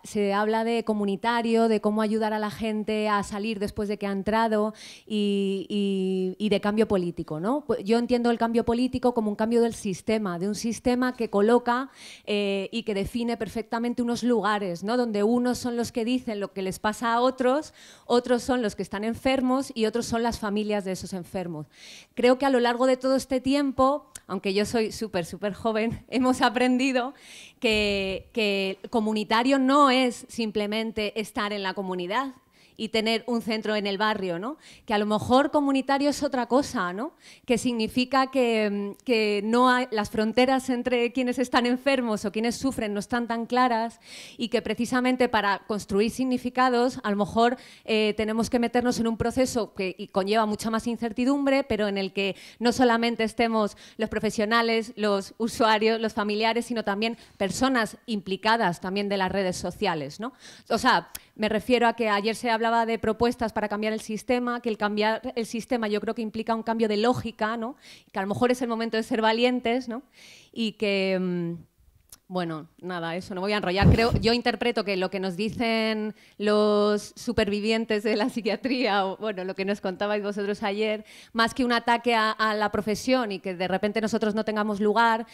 se habla de comunitario, de cómo ayudar a la gente a salir después de que ha entrado y de cambio político, ¿no? Yo entiendo el cambio político como un cambio del sistema, de un sistema que coloca y que define perfectamente unos lugares, ¿no? Donde unos son los que dicen lo que les pasa a otros, otros son los que están enfermos y otros son las familias de esos enfermos. enfermos. Creo que a lo largo de todo este tiempo, aunque yo soy súper joven, hemos aprendido que comunitario no es simplemente estar en la comunidad y tener un centro en el barrio, ¿no? Que a lo mejor comunitario es otra cosa, ¿no? Que significa que no hay, las fronteras entre quienes están enfermos o quienes sufren no están tan claras y que precisamente para construir significados a lo mejor tenemos que meternos en un proceso que conlleva mucha más incertidumbre, pero en el que no solamente estemos los profesionales, los usuarios, los familiares, sino también personas implicadas también de las redes sociales, ¿no? O sea, me refiero a que ayer se hablaba de propuestas para cambiar el sistema, que el cambiar el sistema yo creo que implica un cambio de lógica, ¿no? Que a lo mejor es el momento de ser valientes, ¿no? Y que, bueno, nada, eso, no voy a enrollar. Yo interpreto que lo que nos dicen los supervivientes de la psiquiatría, o bueno, lo que nos contabais vosotros ayer, más que un ataque a la profesión y que de repente nosotros no tengamos lugar,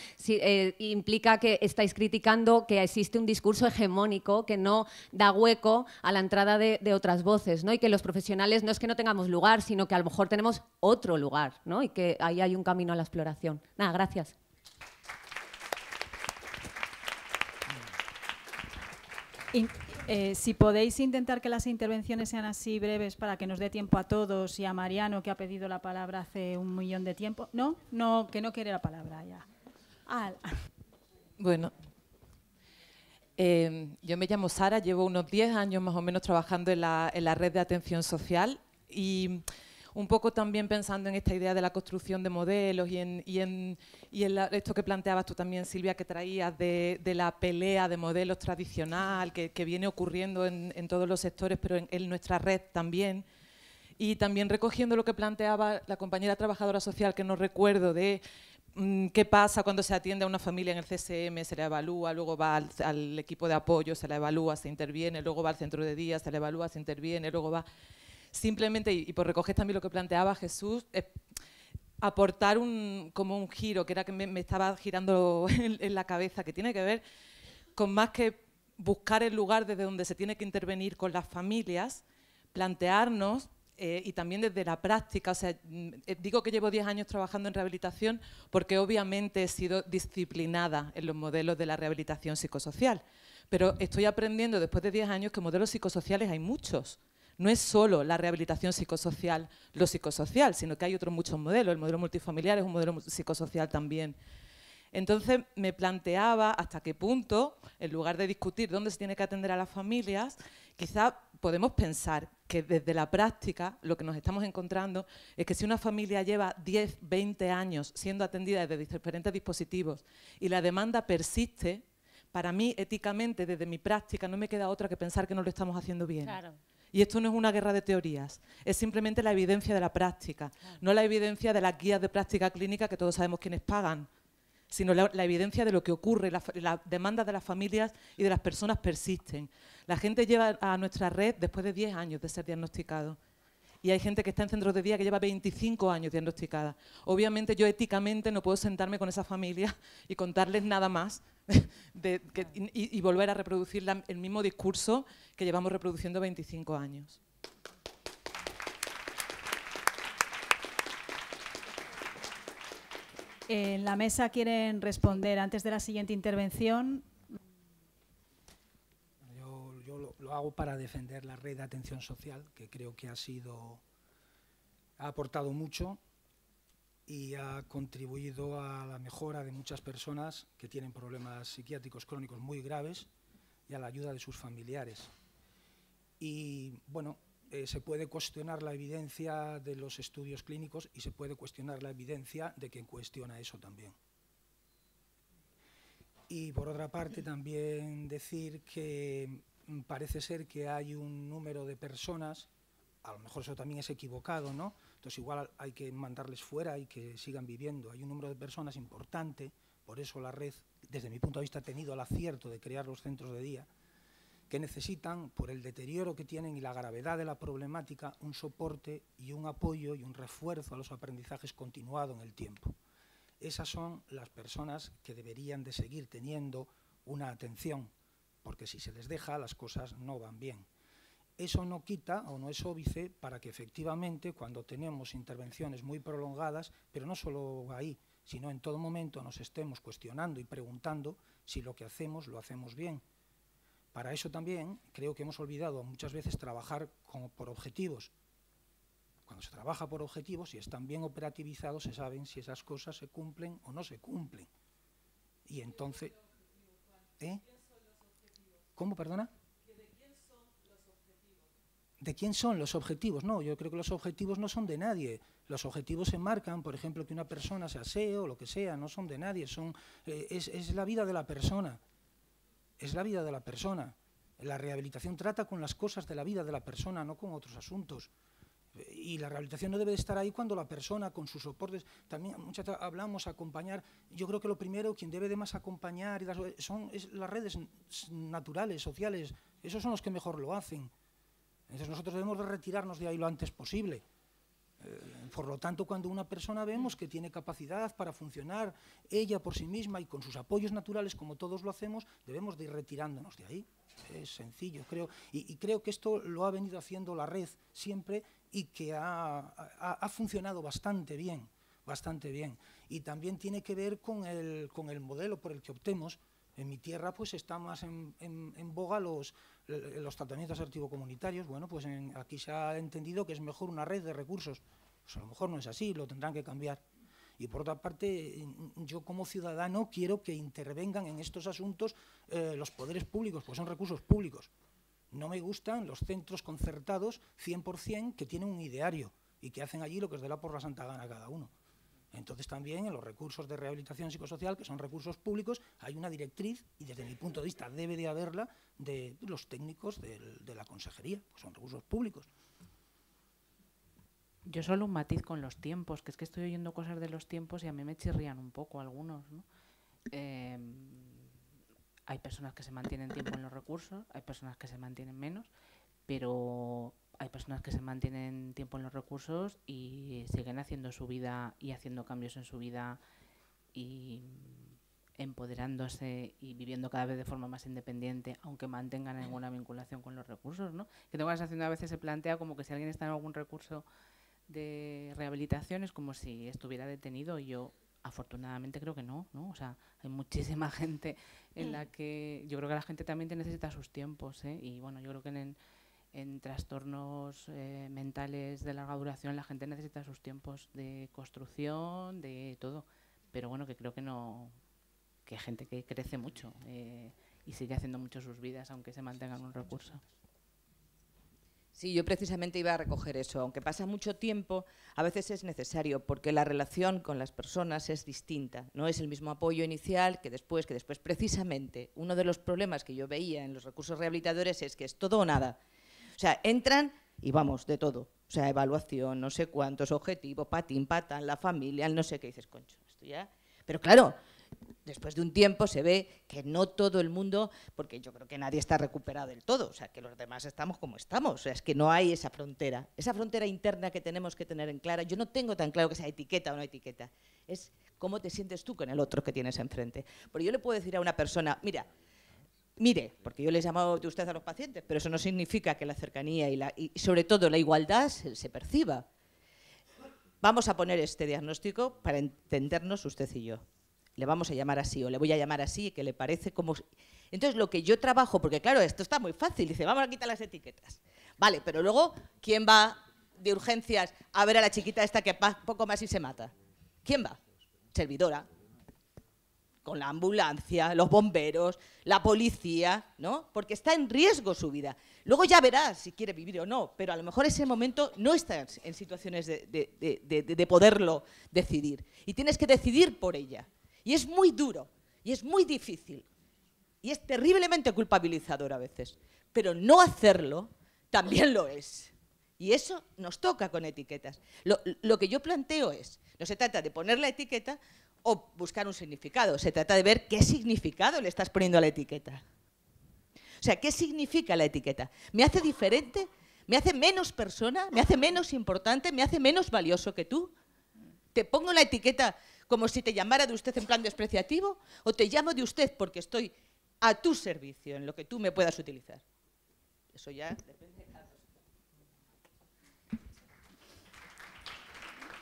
implica que estáis criticando que existe un discurso hegemónico que no da hueco a la entrada de otras voces, ¿no? Y que los profesionales no es que no tengamos lugar, sino que a lo mejor tenemos otro lugar, ¿no? Y que ahí hay un camino a la exploración. Nada, gracias. Si podéis intentar que las intervenciones sean así breves para que nos dé tiempo a todos y a Mariano, que ha pedido la palabra hace un millón de tiempo. No, que no quiere la palabra ya. Bueno, yo me llamo Sara, llevo unos 10 años más o menos trabajando en la red de atención social y un poco también pensando en esta idea de la construcción de modelos y en esto que planteabas tú también, Silvia, que traías de la pelea de modelos tradicional que viene ocurriendo en todos los sectores, pero en nuestra red también. Y también recogiendo lo que planteaba la compañera trabajadora social, que no recuerdo, de qué pasa cuando se atiende a una familia en el CSM, se la evalúa, luego va al equipo de apoyo, se la evalúa, se interviene, luego va al centro de día, se la evalúa, se interviene, luego va... Simplemente, y por recoger también lo que planteaba Jesús, aportar como un giro, que era que me estaba girando en la cabeza, que tiene que ver con más que buscar el lugar desde donde se tiene que intervenir con las familias, plantearnos, y también desde la práctica, o sea, digo que llevo 10 años trabajando en rehabilitación porque obviamente he sido disciplinada en los modelos de la rehabilitación psicosocial, pero estoy aprendiendo después de 10 años que modelos psicosociales hay muchos. No es solo la rehabilitación psicosocial, lo psicosocial, sino que hay otros muchos modelos. El modelo multifamiliar es un modelo psicosocial también. Entonces me planteaba hasta qué punto, en lugar de discutir dónde se tiene que atender a las familias, quizá podemos pensar que desde la práctica lo que nos estamos encontrando es que si una familia lleva 10, 20 años siendo atendida desde diferentes dispositivos y la demanda persiste, para mí, éticamente, desde mi práctica, no me queda otra que pensar que no lo estamos haciendo bien. Claro. Y esto no es una guerra de teorías, es simplemente la evidencia de la práctica, no la evidencia de las guías de práctica clínica que todos sabemos quiénes pagan, sino la evidencia de lo que ocurre, las demandas de las familias y de las personas persisten. La gente llega a nuestra red después de 10 años de ser diagnosticado. Y hay gente que está en centros de día que lleva 25 años diagnosticada. Obviamente yo éticamente no puedo sentarme con esa familia y contarles nada más y volver a reproducir el mismo discurso que llevamos reproduciendo 25 años. En la mesa quieren responder antes de la siguiente intervención. Yo lo hago para defender la red de atención social, que creo que ha aportado mucho y ha contribuido a la mejora de muchas personas que tienen problemas psiquiátricos crónicos muy graves y a la ayuda de sus familiares. Y bueno, se puede cuestionar la evidencia de los estudios clínicos y se puede cuestionar la evidencia de quien cuestiona eso también. Y por otra parte también decir que parece ser que hay un número de personas, a lo mejor eso también es equivocado, ¿no? Entonces igual hay que mandarles fuera y que sigan viviendo. Hay un número de personas importante, por eso la red, desde mi punto de vista, ha tenido el acierto de crear los centros de día, que necesitan, por el deterioro que tienen y la gravedad de la problemática, un soporte y un apoyo y un refuerzo a los aprendizajes continuado en el tiempo. Esas son las personas que deberían de seguir teniendo una atención, porque si se les deja, las cosas no van bien. eso no quita o no es óbice para que efectivamente cuando tenemos intervenciones muy prolongadas, pero no solo ahí, sino en todo momento nos estemos cuestionando y preguntando si lo que hacemos lo hacemos bien. Para eso también creo que hemos olvidado muchas veces trabajar por objetivos. Cuando se trabaja por objetivos, si están bien operativizados, se saben si esas cosas se cumplen o no se cumplen. Y entonces... ¿Cómo, perdona? ¿De quién son los objetivos? No, yo creo que los objetivos no son de nadie. Los objetivos se marcan, por ejemplo, que una persona sea SEO o lo que sea, no son de nadie, es la vida de la persona. Es la vida de la persona. La rehabilitación trata con las cosas de la vida de la persona, no con otros asuntos. Y la rehabilitación no debe de estar ahí cuando la persona, con sus soportes, también muchas veces hablamos acompañar. Yo creo que lo primero, quien debe de más acompañar son las redes naturales, sociales, esos son los que mejor lo hacen. Entonces nosotros debemos de retirarnos de ahí lo antes posible. Por lo tanto, cuando una persona vemos que tiene capacidad para funcionar ella por sí misma y con sus apoyos naturales, como todos lo hacemos, debemos de ir retirándonos de ahí. Es sencillo, creo. Y creo que esto lo ha venido haciendo la red siempre y que ha funcionado bastante bien, bastante bien. Y también tiene que ver con el modelo por el que optemos. En mi tierra pues está más en boga los tratamientos asertivo-comunitarios. Bueno, pues aquí se ha entendido que es mejor una red de recursos. Pues a lo mejor no es así, lo tendrán que cambiar. Y por otra parte, yo como ciudadano quiero que intervengan en estos asuntos los poderes públicos, pues son recursos públicos. No me gustan los centros concertados 100% que tienen un ideario y que hacen allí lo que os dé la por la santa gana cada uno. Entonces también en los recursos de rehabilitación psicosocial, que son recursos públicos, hay una directriz, y desde mi punto de vista debe de haberla, de los técnicos de la consejería, pues son recursos públicos. Yo solo un matiz con los tiempos, que es que estoy oyendo cosas de los tiempos y a mí me chirrían un poco algunos, ¿no? Hay personas que se mantienen tiempo en los recursos, hay personas que se mantienen menos, pero hay personas que se mantienen tiempo en los recursos y siguen haciendo su vida y haciendo cambios en su vida y empoderándose y viviendo cada vez de forma más independiente, aunque mantengan alguna vinculación con los recursos, ¿no? Que tengo la sensación de a veces se plantea como que si alguien está en algún recurso de rehabilitación es como si estuviera detenido, y yo afortunadamente creo que no, ¿no? O sea, hay muchísima gente en la que yo creo que la gente también necesita sus tiempos, ¿eh? Y bueno, yo creo que en trastornos mentales de larga duración la gente necesita sus tiempos de construcción, de todo, pero bueno, que creo que no, que hay gente que crece mucho y sigue haciendo mucho sus vidas aunque se mantenga en un recurso. Sí, yo precisamente iba a recoger eso. Aunque pasa mucho tiempo, a veces es necesario, porque la relación con las personas es distinta. No es el mismo apoyo inicial que después. Precisamente, uno de los problemas que yo veía en los recursos rehabilitadores es que es todo o nada. O sea, entran y vamos, de todo. O sea, evaluación, no sé cuántos, objetivos, patín, patán, la familia, el no sé qué. Dices, concho, esto ya... Pero claro, después de un tiempo se ve que no todo el mundo, porque yo creo que nadie está recuperado del todo, o sea, que los demás estamos como estamos, o sea, es que no hay esa frontera interna que tenemos que tener en clara. Yo no tengo tan claro que sea etiqueta o no etiqueta, es cómo te sientes tú con el otro que tienes enfrente. Porque yo le puedo decir a una persona, mire, porque yo les llamo de usted a los pacientes, pero eso no significa que la cercanía y sobre todo la igualdad se perciba. Vamos a poner este diagnóstico para entendernos usted y yo. Le vamos a llamar así, o le voy a llamar así, que le parece como... Entonces, lo que yo trabajo, porque claro, esto está muy fácil, dice, vamos a quitar las etiquetas. Vale, pero luego, ¿quién va de urgencias a ver a la chiquita esta que poco más y se mata? ¿Quién va? Servidora. Con la ambulancia, los bomberos, la policía, ¿no? Porque está en riesgo su vida. Luego ya verás si quiere vivir o no, pero a lo mejor ese momento no está en situaciones de poderlo decidir. Y tienes que decidir por ella. Y es muy duro, y es muy difícil, y es terriblemente culpabilizador a veces. Pero no hacerlo también lo es. Y eso nos toca con etiquetas. Lo que yo planteo es, no se trata de poner la etiqueta o buscar un significado, se trata de ver qué significado le estás poniendo a la etiqueta. O sea, ¿qué significa la etiqueta? ¿Me hace diferente? ¿Me hace menos persona? ¿Me hace menos importante? ¿Me hace menos valioso que tú? ¿Te pongo la etiqueta como si te llamara de usted en plan despreciativo? ¿O te llamo de usted porque estoy a tu servicio, en lo que tú me puedas utilizar? Eso ya depende de cada...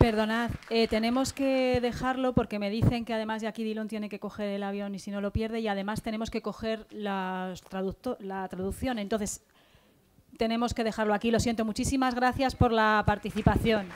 Perdonad, tenemos que dejarlo porque me dicen que además Jackie Dillon tiene que coger el avión y si no lo pierde, y además tenemos que coger la traducción. Entonces, tenemos que dejarlo aquí. Lo siento. Muchísimas gracias por la participación.